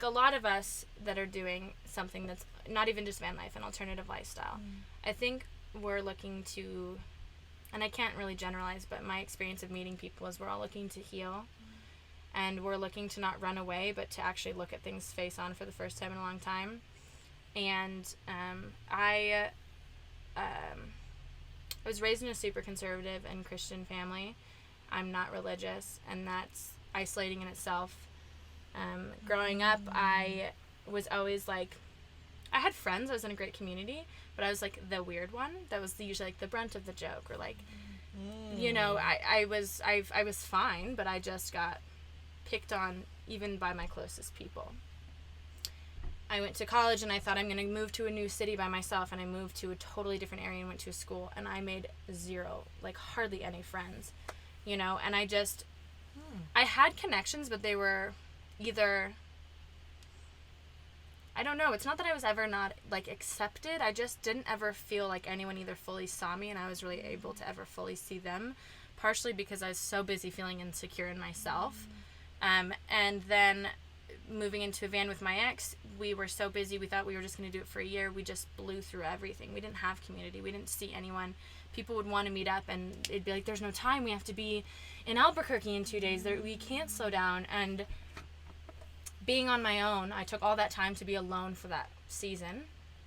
a lot of us that are doing something that's not even just van life, an alternative lifestyle, I think we're looking to, and I can't really generalize, but my experience of meeting people is we're all looking to heal, and we're looking to not run away, but to actually look at things face on for the first time in a long time. And I was raised in a super conservative and Christian family. I'm not religious, and that's isolating in itself. Growing up, I was always like, I had friends, I was in a great community, but I was like the weird one that was usually like the brunt of the joke, or like, I was fine, but I just got picked on even by my closest people. I went to college and I thought I'm going to move to a new city by myself, and I moved to a totally different area and went to a school, and I made zero, like hardly any friends, and I just, I had connections, but they were either, I don't know, it's not that I was ever not like accepted, I just didn't ever feel like anyone either fully saw me and I was really able to ever fully see them, partially because I was so busy feeling insecure in myself. And then moving into a van with my ex, we were so busy, we thought we were just going to do it for a year, we just blew through everything. We didn't have community, we didn't see anyone. People would want to meet up and it'd be like, there's no time, we have to be in Albuquerque in 2 days, we can't slow down. And being on my own, I took all that time to be alone for that season,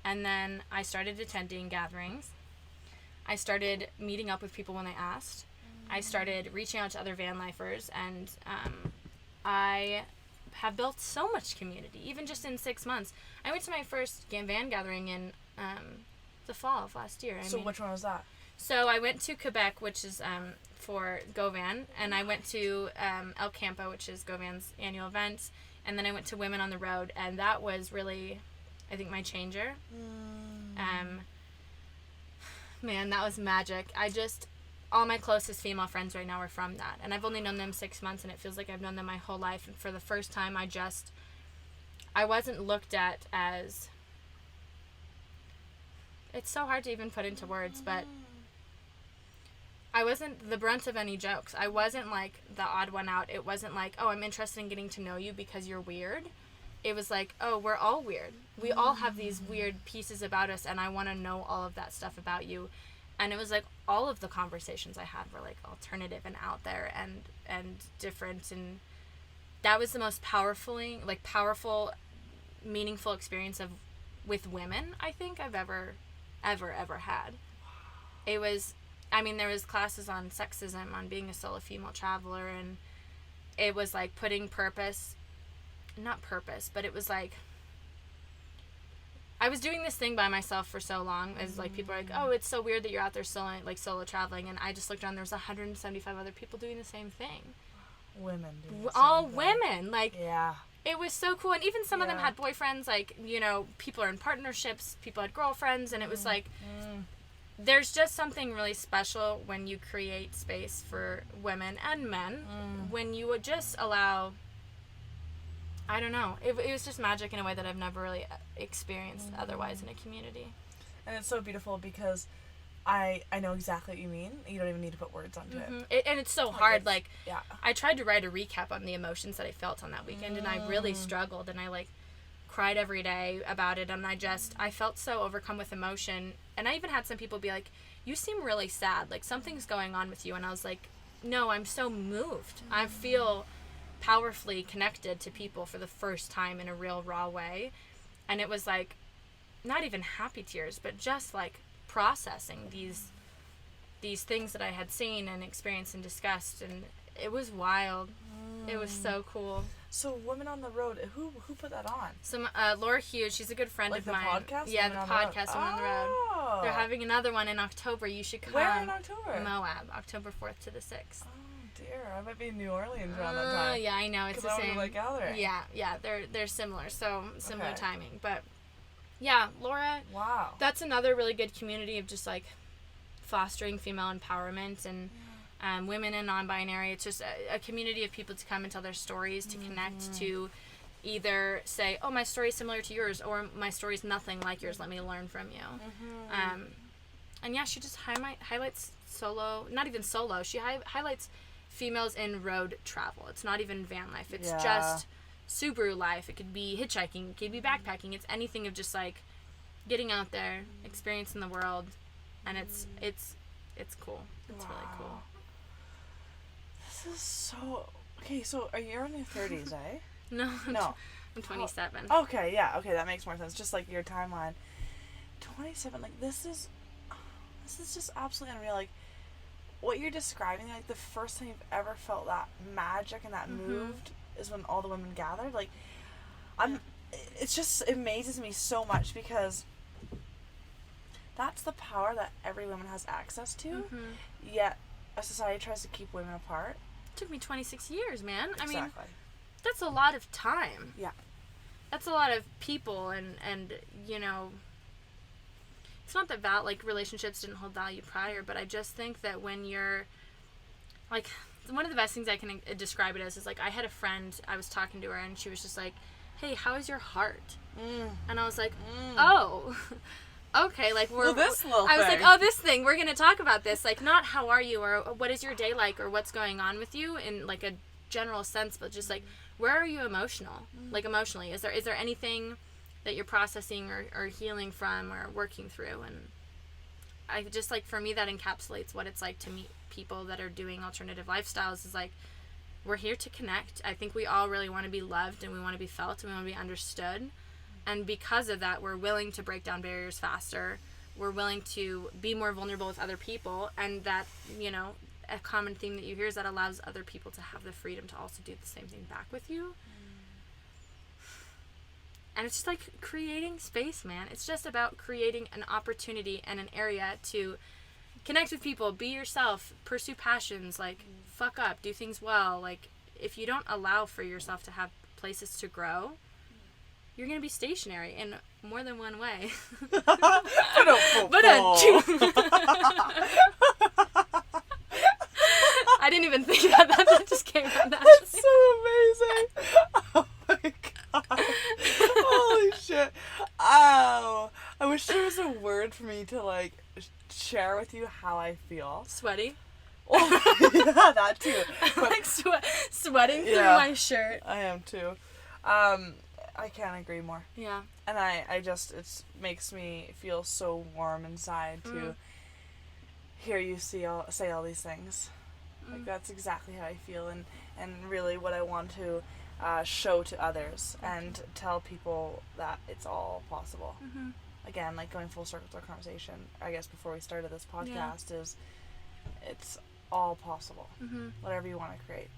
and then I started attending gatherings. I started meeting up with people when they asked. I started reaching out to other van lifers, and I have built so much community, even just in 6 months. I went to my first van gathering in the fall of last year. Which one was that? So I went to Quebec, which is for Govan, and I went to El Campo, which is Govan's annual event, and then I went to Women on the Road, and that was really, I think, my changer. Man, that was magic. All my closest female friends right now are from that, and I've only known them 6 months, and it feels like I've known them my whole life, and for the first time, I wasn't looked at as, it's so hard to even put into words, but I wasn't the brunt of any jokes. I wasn't like the odd one out. It wasn't like, oh, I'm interested in getting to know you because you're weird. It was like, oh, we're all weird. We all have these weird pieces about us, and I want to know all of that stuff about you. And it was like all of the conversations I had were like alternative and out there and different, and that was the most powerful meaningful experience with women I think I've ever had. It was, I mean, there was classes on sexism, on being a solo female traveler, and it was like putting not purpose, but it was like, I was doing this thing by myself for so long, as like people are like, oh, it's so weird that you're out there solo traveling, and I just looked around, there was 175 other people doing the same thing. Women doing all women, like, yeah, it was so cool. And even some of them had boyfriends, like, you know, people are in partnerships, people had girlfriends, and it was like, there's just something really special when you create space for women and men, when you would just allow, I don't know, it was just magic in a way that I've never really experienced otherwise in a community. And it's so beautiful because I know exactly what you mean. You don't even need to put words onto it. And it's so hard. I tried to write a recap on the emotions that I felt on that weekend, and I really struggled, and I, like, cried every day about it, and I felt so overcome with emotion. And I even had some people be like, you seem really sad, like something's going on with you. And I was like, no, I'm so moved. I feel powerfully connected to people for the first time in a real raw way. And it was like, not even happy tears, but just like processing these things that I had seen and experienced and discussed, and it was wild. It was so cool. So Women on the Road, who put that on? Some Laura Hughes, she's a good friend of mine. Like the podcast? Yeah, the podcast Women on the Road. They're having another one in October. You should come. Where in October? Moab, October 4th to the 6th. Oh dear, I might be in New Orleans around that time. Yeah, I know, it's the same. Like gathering. Yeah, they're similar, so similar timing. But yeah, Laura. Wow. That's another really good community of just like fostering female empowerment and women and non-binary. It's just a community of people to come and tell their stories, to connect, to either say, oh, my story is similar to yours, or my story is nothing like yours, let me learn from you. And yeah, she just highlights not even solo, she highlights females in road travel. It's not even van life, it's just Subaru life. It could be hitchhiking, it could be backpacking, it's anything of just like getting out there, experiencing the world, and it's cool. It's really cool. This is so... Okay, so are you in your 30s, eh? No. I'm 27. Okay, yeah, okay, that makes more sense. Just like your timeline. 27, like, this is just absolutely unreal. Like, what you're describing, like, the first time you've ever felt that magic and that moved is when all the women gathered. Like, it amazes me so much because that's the power that every woman has access to, yet a society tries to keep women apart. It took me 26 years, man. Exactly. I mean, that's a lot of time. Yeah. That's a lot of people, and you know, it's not that like relationships didn't hold value prior, but I just think that when you're, like, one of the best things I can describe it as is, like, I had a friend, I was talking to her, and she was just like, hey, how is your heart? And I was like, oh, okay, like, I was like, oh, this thing, we're gonna talk about this, like, not how are you, or what is your day like, or what's going on with you in, like, a general sense, but just, like, where are you like, emotionally, is there anything that you're processing or healing from or working through? And I just, like, for me, that encapsulates what it's like to meet people that are doing alternative lifestyles. Is like, we're here to connect. I think we all really want to be loved, and we want to be felt, and we want to be understood. And because of that, we're willing to break down barriers faster. We're willing to be more vulnerable with other people. And that, you know, a common theme that you hear is that allows other people to have the freedom to also do the same thing back with you. And it's just like creating space, man. It's just about creating an opportunity and an area to connect with people, be yourself, pursue passions, like, fuck up, do things well. Like, if you don't allow for yourself to have places to grow, you're going to be stationary in more than one way. I didn't even think about that. That just came out naturally. That's so amazing. Oh my god. Holy shit. Ow. I wish there was a word for me to, like, share with you how I feel. Sweaty? Oh, yeah, that too. But, like sweating through my shirt. I am too. I can't agree more. Yeah. And I just, it makes me feel so warm inside to hear you say all these things. Like, that's exactly how I feel, and really what I want to show to others and tell people that it's all possible. Mm-hmm. Again, like going full circle to our conversation, I guess before we started this podcast, is it's all possible. Mm-hmm. Whatever you want to create.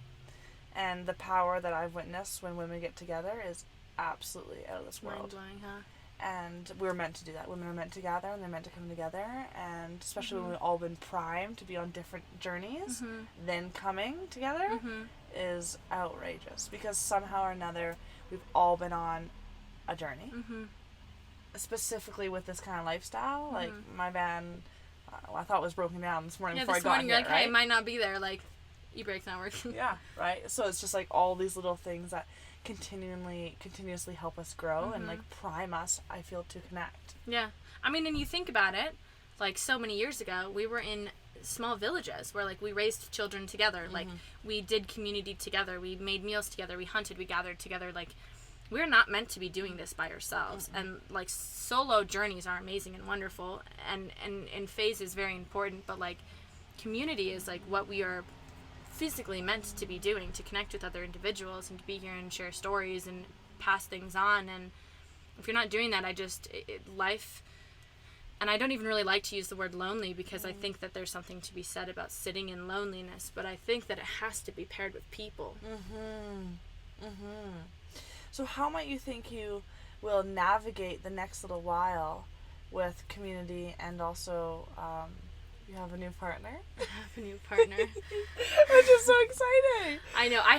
And the power that I've witnessed when women get together is absolutely out of this world. Mind-blowing, huh? And we're meant to do that. Women are meant to gather, and they're meant to come together, and especially Mm-hmm. when we've all been primed to be on different journeys, Mm-hmm. then coming together Mm-hmm. is outrageous, because somehow or another we've all been on a journey. Mm-hmm. Specifically with this kind of lifestyle, like Mm-hmm. my van, I thought was broken down this morning Yeah, before this I got morning here, you're like, right? hey, it might not be there. Like, e-brake's not working. Yeah, right. So it's just like all these little things that continuously help us grow and like prime us, I feel, to connect. Yeah. I mean, and you think about it, like so many years ago, we were in small villages where like we raised children together. Like we did community together. We made meals together. We hunted. We gathered together. Like we're not meant to be doing this by ourselves. And like solo journeys are amazing and wonderful. And phase is very important. But like community is like what we are physically meant to be doing, to connect with other individuals and to be here and share stories and pass things on. And if you're not doing that, life, and I don't even really like to use the word lonely, because I think that there's something to be said about sitting in loneliness, but I think that it has to be paired with people. So how might you think you will navigate the next little while with community, and also you have a new partner? I have a new partner. Which is so exciting. I know. I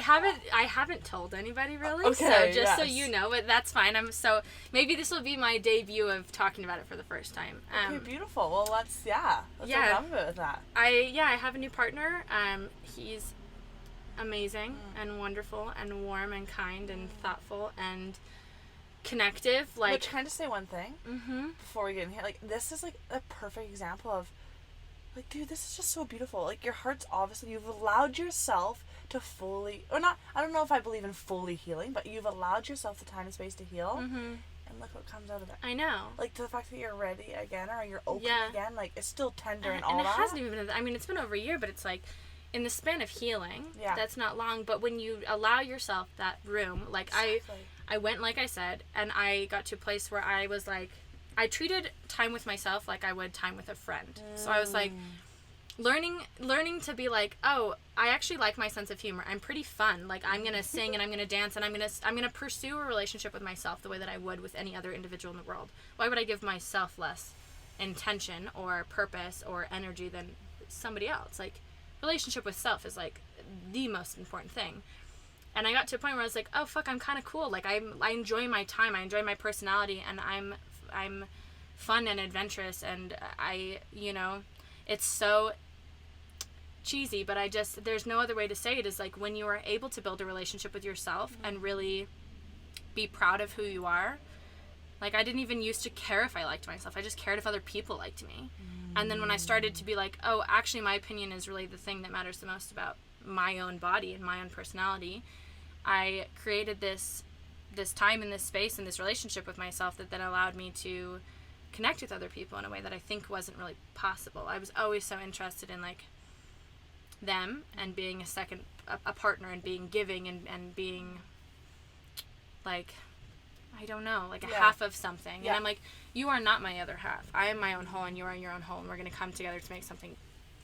haven't told anybody really. Okay, so just so you know, but that's fine. Maybe this will be my debut of talking about it for the first time. Okay, beautiful. Well, let's run with that. I have a new partner. He's amazing and wonderful and warm and kind and thoughtful and connective. Like, Which, can I just say one thing before we get in here? Like, this is like a perfect example of, like, dude, this is just so beautiful. Like, your heart's obviously, you've allowed yourself to fully, or not, I don't know if I believe in fully healing, but you've allowed yourself the time and space to heal, and look what comes out of it. I know. Like, to the fact that you're ready again, or you're open again, like, it's still tender and all and it that. hasn't even been, I mean, it's been over a year, but it's like, in the span of healing, that's not long, but when you allow yourself that room, like, Exactly. I went, like I said, and I got to a place where I was like, I treated time with myself like I would time with a friend. So I was like, learning to be like, oh, I actually like my sense of humor. I'm pretty fun. Like, I'm gonna sing and I'm gonna dance and I'm gonna pursue a relationship with myself the way that I would with any other individual in the world. Why would I give myself less intention or purpose or energy than somebody else? Like, relationship with self is like the most important thing. And I got to a point where I was like, oh fuck, I'm kind of cool. Like, I enjoy my time. I enjoy my personality, and I'm fun and adventurous, and it's so cheesy, but there's no other way to say it, is like when you are able to build a relationship with yourself and really be proud of who you are. Like, I didn't even used to care if I liked myself. I just cared if other people liked me. And then when I started to be like, oh, actually my opinion is really the thing that matters the most about my own body and my own personality, I created this time and this space and this relationship with myself that then allowed me to connect with other people in a way that I think wasn't really possible. I was always so interested in like them and being a partner and being giving and being like, I don't know, like a half of something. And I'm like, you are not my other half. I am my own whole and you are your own whole, and we're going to come together to make something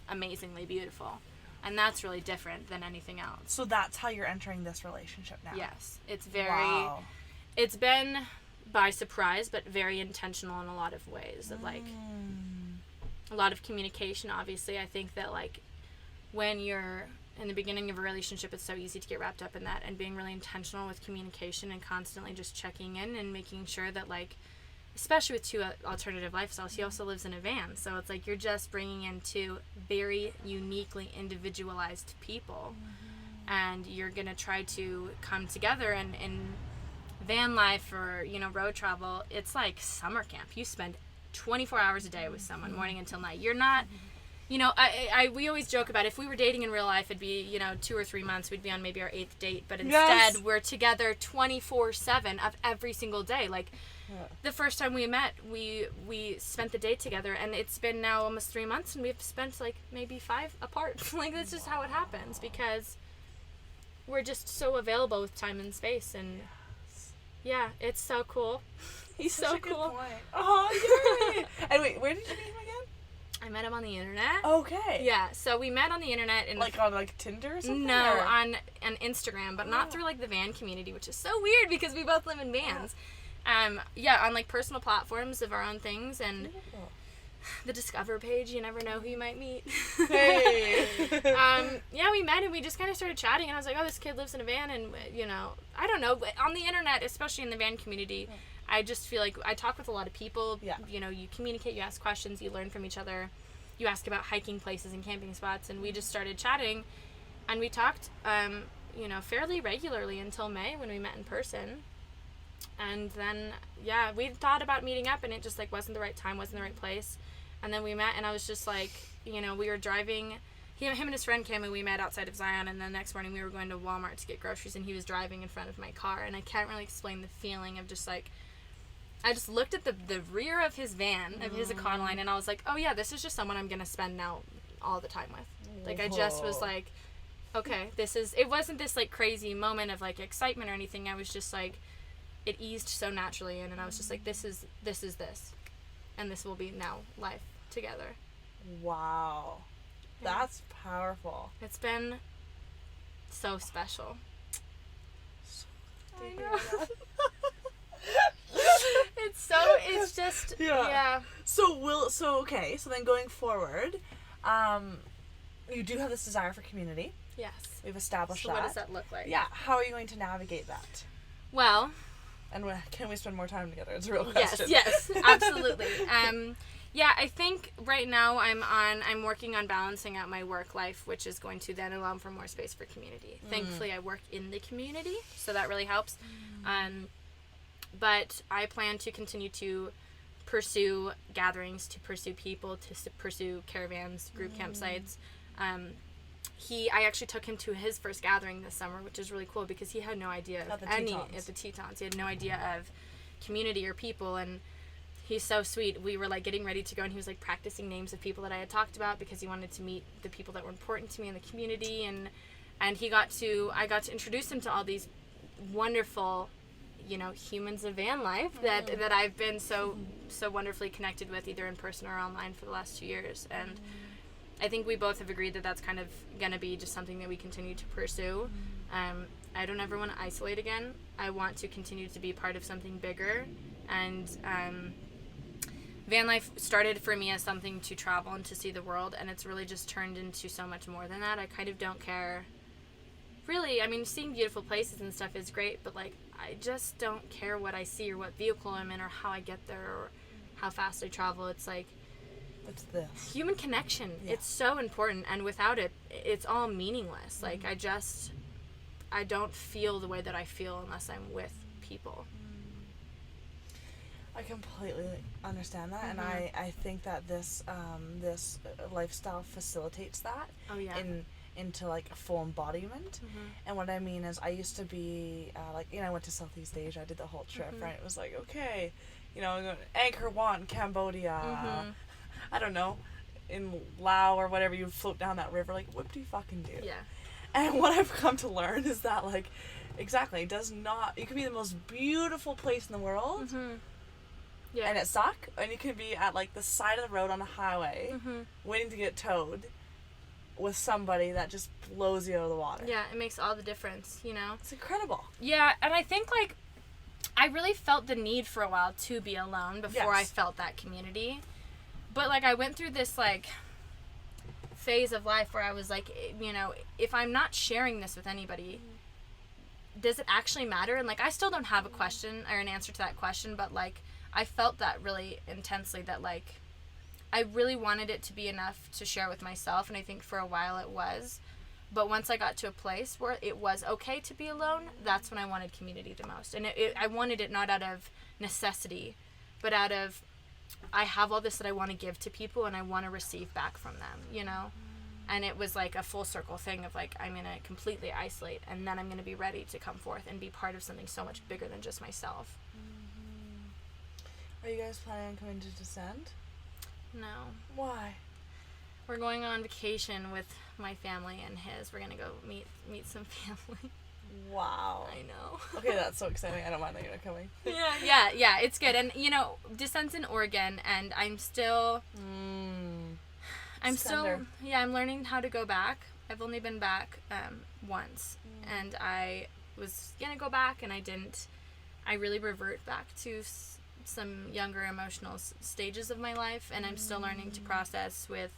amazingly beautiful. And that's really different than anything else. So that's how you're entering this relationship now. Yes. It's been by surprise, but very intentional in a lot of ways. Of like a lot of communication, obviously. I think that like when you're in the beginning of a relationship, it's so easy to get wrapped up in that, and being really intentional with communication and constantly just checking in and making sure that, like, especially with two alternative lifestyles, he also lives in a van, so it's like you're just bringing in two very uniquely individualized people, and you're gonna try to come together. And in van life or road travel, it's like summer camp. You spend 24 hours a day with someone, morning until night. You're not we always joke about, if we were dating in real life, it'd be 2 or 3 months, we'd be on maybe our 8th date, but instead we're together 24/7 of every single day. Like, the first time we met, we spent the day together, and it's been now almost 3 months, and we've spent like maybe 5 apart. Like, that's just how it happens, because we're just so available with time and space, and yeah, it's so cool. He's so cool. Good point. Oh, yay! And wait, where did you meet him again? I met him on the internet. Okay. Yeah, so we met on the internet and like on like Tinder or something? No, or? on Instagram, but not through like the van community, which is so weird because we both live in vans. Yeah, on like personal platforms of our own things, and the Discover page, you never know who you might meet. Hey. Yeah, we met and we just kind of started chatting, and I was like, oh, this kid lives in a van, and you know, I don't know, but on the internet, especially in the van community, I just feel like I talk with a lot of people. Yeah. You know, you communicate, you ask questions, you learn from each other, you ask about hiking places and camping spots, and we just started chatting, and we talked, you know, fairly regularly until May when we met in person. And then, yeah, we thought about meeting up, and it just, like, wasn't the right time, wasn't the right place. And then we met, and I was just, like, you know, we were driving. Him and his friend came, and we met outside of Zion, and the next morning we were going to Walmart to get groceries, and he was driving in front of my car. And I can't really explain the feeling of just, like, I just looked at the rear of his van, of his Econoline, and I was like, oh, yeah, this is just someone I'm going to spend now all the time with. Like, I just was like, okay, it wasn't this, like, crazy moment of, like, excitement or anything. I was just, like, it eased so naturally in, and I was just like, this is this, and this will be now life together. Wow. Yeah. That's powerful. It's been so special. I know. It's just yeah. Yeah. So then going forward, you do have this desire for community. Yes. We've established so that. what does that look like? Yeah. How are you going to navigate that? Well, and can we spend more time together? It's a real question. Yes, absolutely. Yeah, I think right now I'm working on balancing out my work life, which is going to then allow for more space for community. Thankfully, I work in the community, so that really helps. But I plan to continue to pursue gatherings, to pursue people, to pursue caravans, group campsites. I actually took him to his first gathering this summer, which is really cool because he had no idea of any at the Tetons. He had no idea of community or people, and he's so sweet. We were like getting ready to go, and he was like practicing names of people that I had talked about because he wanted to meet the people that were important to me in the community, and I got to introduce him to all these wonderful, you know, humans of van life that I've been so wonderfully connected with, either in person or online, for the last 2 years. And I think we both have agreed that that's kind of going to be just something that we continue to pursue. I don't ever want to isolate again. I want to continue to be part of something bigger. And van life started for me as something to travel and to see the world, and it's really just turned into so much more than that. I kind of don't care. Really, I mean, seeing beautiful places and stuff is great, but, like, I just don't care what I see or what vehicle I'm in or how I get there or how fast I travel. It's like, it's this human connection. Yeah. It's so important, and without it, it's all meaningless. Like, I don't feel the way that I feel unless I'm with people. I completely understand that, and I think that this lifestyle facilitates that. Oh, yeah. Into like a full embodiment. And what I mean is, I used to be like, you know, I went to Southeast Asia. I did the whole trip, right? It was like, okay, you know, Angkor Wat in Cambodia. I don't know, in Laos or whatever. You float down that river. Like, what do you fucking do? Yeah. And what I've come to learn is that, like, exactly, it does not. You could be the most beautiful place in the world. Yeah. And it suck. And you can be at like the side of the road on a highway, waiting to get towed, with somebody that just blows you out of the water. Yeah, it makes all the difference, you know? It's incredible. Yeah, and I think, like, I really felt the need for a while to be alone before I felt that community. But, like, I went through this, like, phase of life where I was like, you know, if I'm not sharing this with anybody, does it actually matter? And, like, I still don't have a question or an answer to that question, but, like, I felt that really intensely, that, like, I really wanted it to be enough to share with myself, and I think for a while it was. But once I got to a place where it was okay to be alone, that's when I wanted community the most. And I wanted it not out of necessity, but out of, I have all this that I want to give to people, and I want to receive back from them, you know? And it was like a full circle thing of, like, I'm going to completely isolate, and then I'm going to be ready to come forth and be part of something so much bigger than just myself. Are you guys planning on coming to Descend? No. Why? We're going on vacation with my family and his. We're gonna go meet some family. Wow. I know. Okay, that's so exciting. I don't mind that you're not coming. Yeah, it's good. And, you know, descent's in Oregon, and I'm still... I'm learning how to go back. I've only been back once, and I was gonna go back, and I didn't. I really revert back to some younger emotional stages of my life, and I'm still learning to process with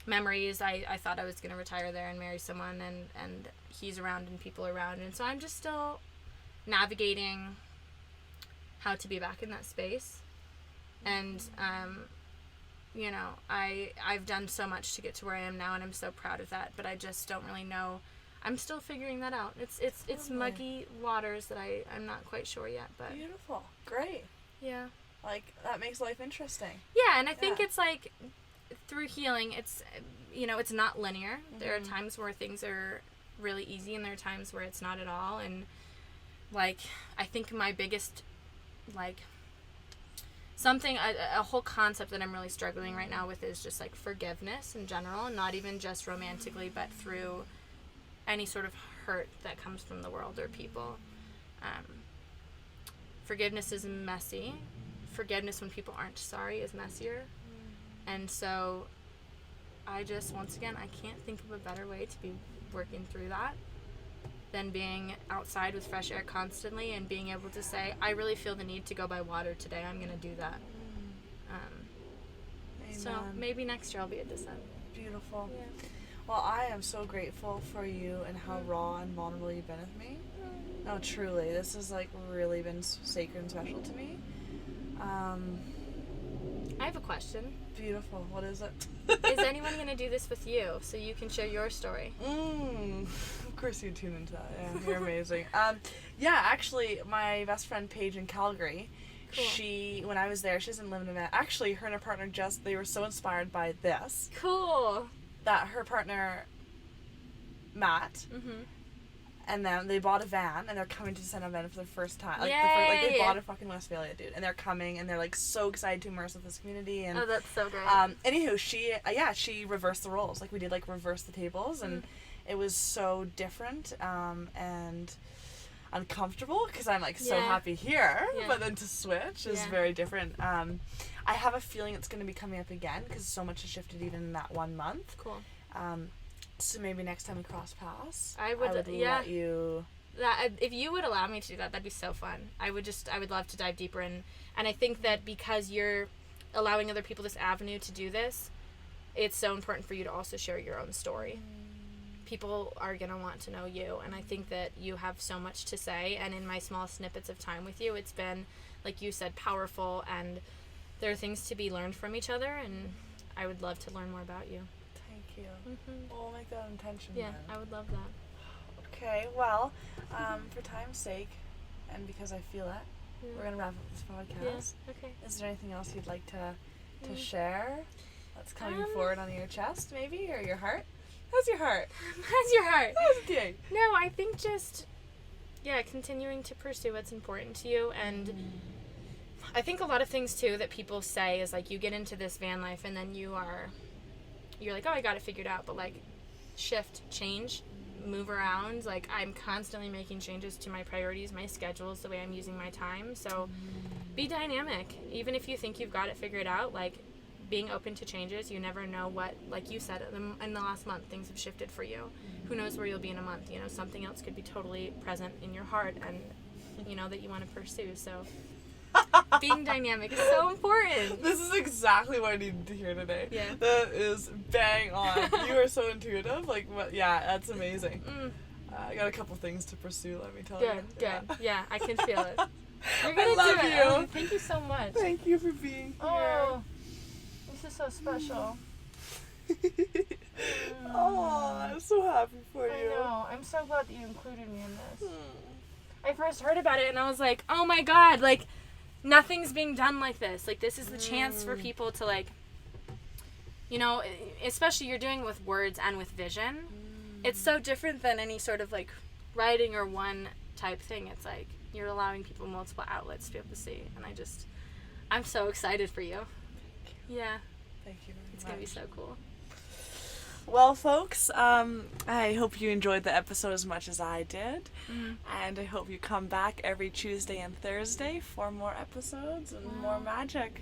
memories. I thought I was going to retire there and marry someone, and he's around and people are around, and so I'm just still navigating how to be back in that space. And you know, I've done so much to get to where I am now, and I'm so proud of that, but I just don't really know. I'm still figuring that out. It's muggy waters that I'm not quite sure yet, but beautiful. Great. Yeah. Like, that makes life interesting. Yeah, and I think it's like through healing, it's, you know, it's not linear. There are times where things are really easy, and there are times where it's not at all. And like, I think my biggest, like, something, a whole concept that I'm really struggling right now with is just like forgiveness in general, not even just romantically, but through any sort of hurt that comes from the world or people. Forgiveness is messy. Forgiveness when people aren't sorry is messier. And so I just, once again, I can't think of a better way to be working through that than being outside with fresh air constantly and being able to say, I really feel the need to go by water today. I'm going to do that. So maybe next year I'll be at Descent. Beautiful. Yeah. Well, I am so grateful for you and how raw and vulnerable you've been with me. No, truly, this has like really been sacred and special to me. I have a question. Beautiful. What is it? Is anyone going to do this with you so you can share your story? Of course you tune into that. Yeah, you're amazing. Yeah, actually, my best friend Paige in Calgary, cool. When I was there, she doesn't live in a van. Actually, her and her partner they were so inspired by this. Cool. That her partner, Matt, and then they bought a van, and they're coming to Descent on Van for the first time. Like, they bought a fucking Westphalia, dude, and they're coming, and they're like so excited to immerse with this community. And oh, that's so great. Anywho, she reversed the roles. Like, we did like reverse the tables, and it was so different and uncomfortable because I'm like so happy here, but then to switch is very different. I have a feeling it's going to be coming up again because so much has shifted even in that 1 month. Cool. So maybe next time we cross paths, I would let you. If you would allow me to do that, that'd be so fun. I would love to dive deeper in, and I think that because you're allowing other people this avenue to do this, it's so important for you to also share your own story. People are gonna want to know you, and I think that you have so much to say. And in my small snippets of time with you, it's been, like you said, powerful, and there are things to be learned from each other. And I would love to learn more about you. Thank you. We'll make that intention. Yeah, then. I would love that. Okay, well, for time's sake, and because I feel it, we're gonna wrap up this podcast. Yeah. Okay. Is there anything else you'd like to share that's coming forward on your chest, maybe, or your heart? How's your heart? How's your heart? Okay. No, I think just, continuing to pursue what's important to you. And I think a lot of things, too, that people say is, like, you get into this van life and then you're like, oh, I got it figured out. But, like, shift, change, move around. Like, I'm constantly making changes to my priorities, my schedules, the way I'm using my time. So be dynamic. Even if you think you've got it figured out, like, being open to changes. You never know what, like you said, in the last month, things have shifted for you. Who knows where you'll be in a month? You know, something else could be totally present in your heart and, you know, that you want to pursue. So being dynamic is so important. This is exactly what I needed to hear today. Yeah. That is bang on. You are so intuitive. Like, that's amazing. I got a couple things to pursue, let me tell you. Good. Yeah, I can feel it. You're I love do it. you. Oh, thank you so much. Thank you for being here. Oh. This is so special. Oh, I'm so happy for you. I know. I'm so glad that you included me in this. I first heard about it and I was like, oh my god, like, nothing's being done like this. Like, this is the chance for people to, like, you know, especially you're doing it with words and with vision. It's so different than any sort of, like, writing or one type thing. It's like you're allowing people multiple outlets to be able to see. And I'm so excited for you. Yeah. Thank you very much. It's going to be so cool. Well, folks, I hope you enjoyed the episode as much as I did. And I hope you come back every Tuesday and Thursday for more episodes and more magic.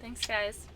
Thanks, guys.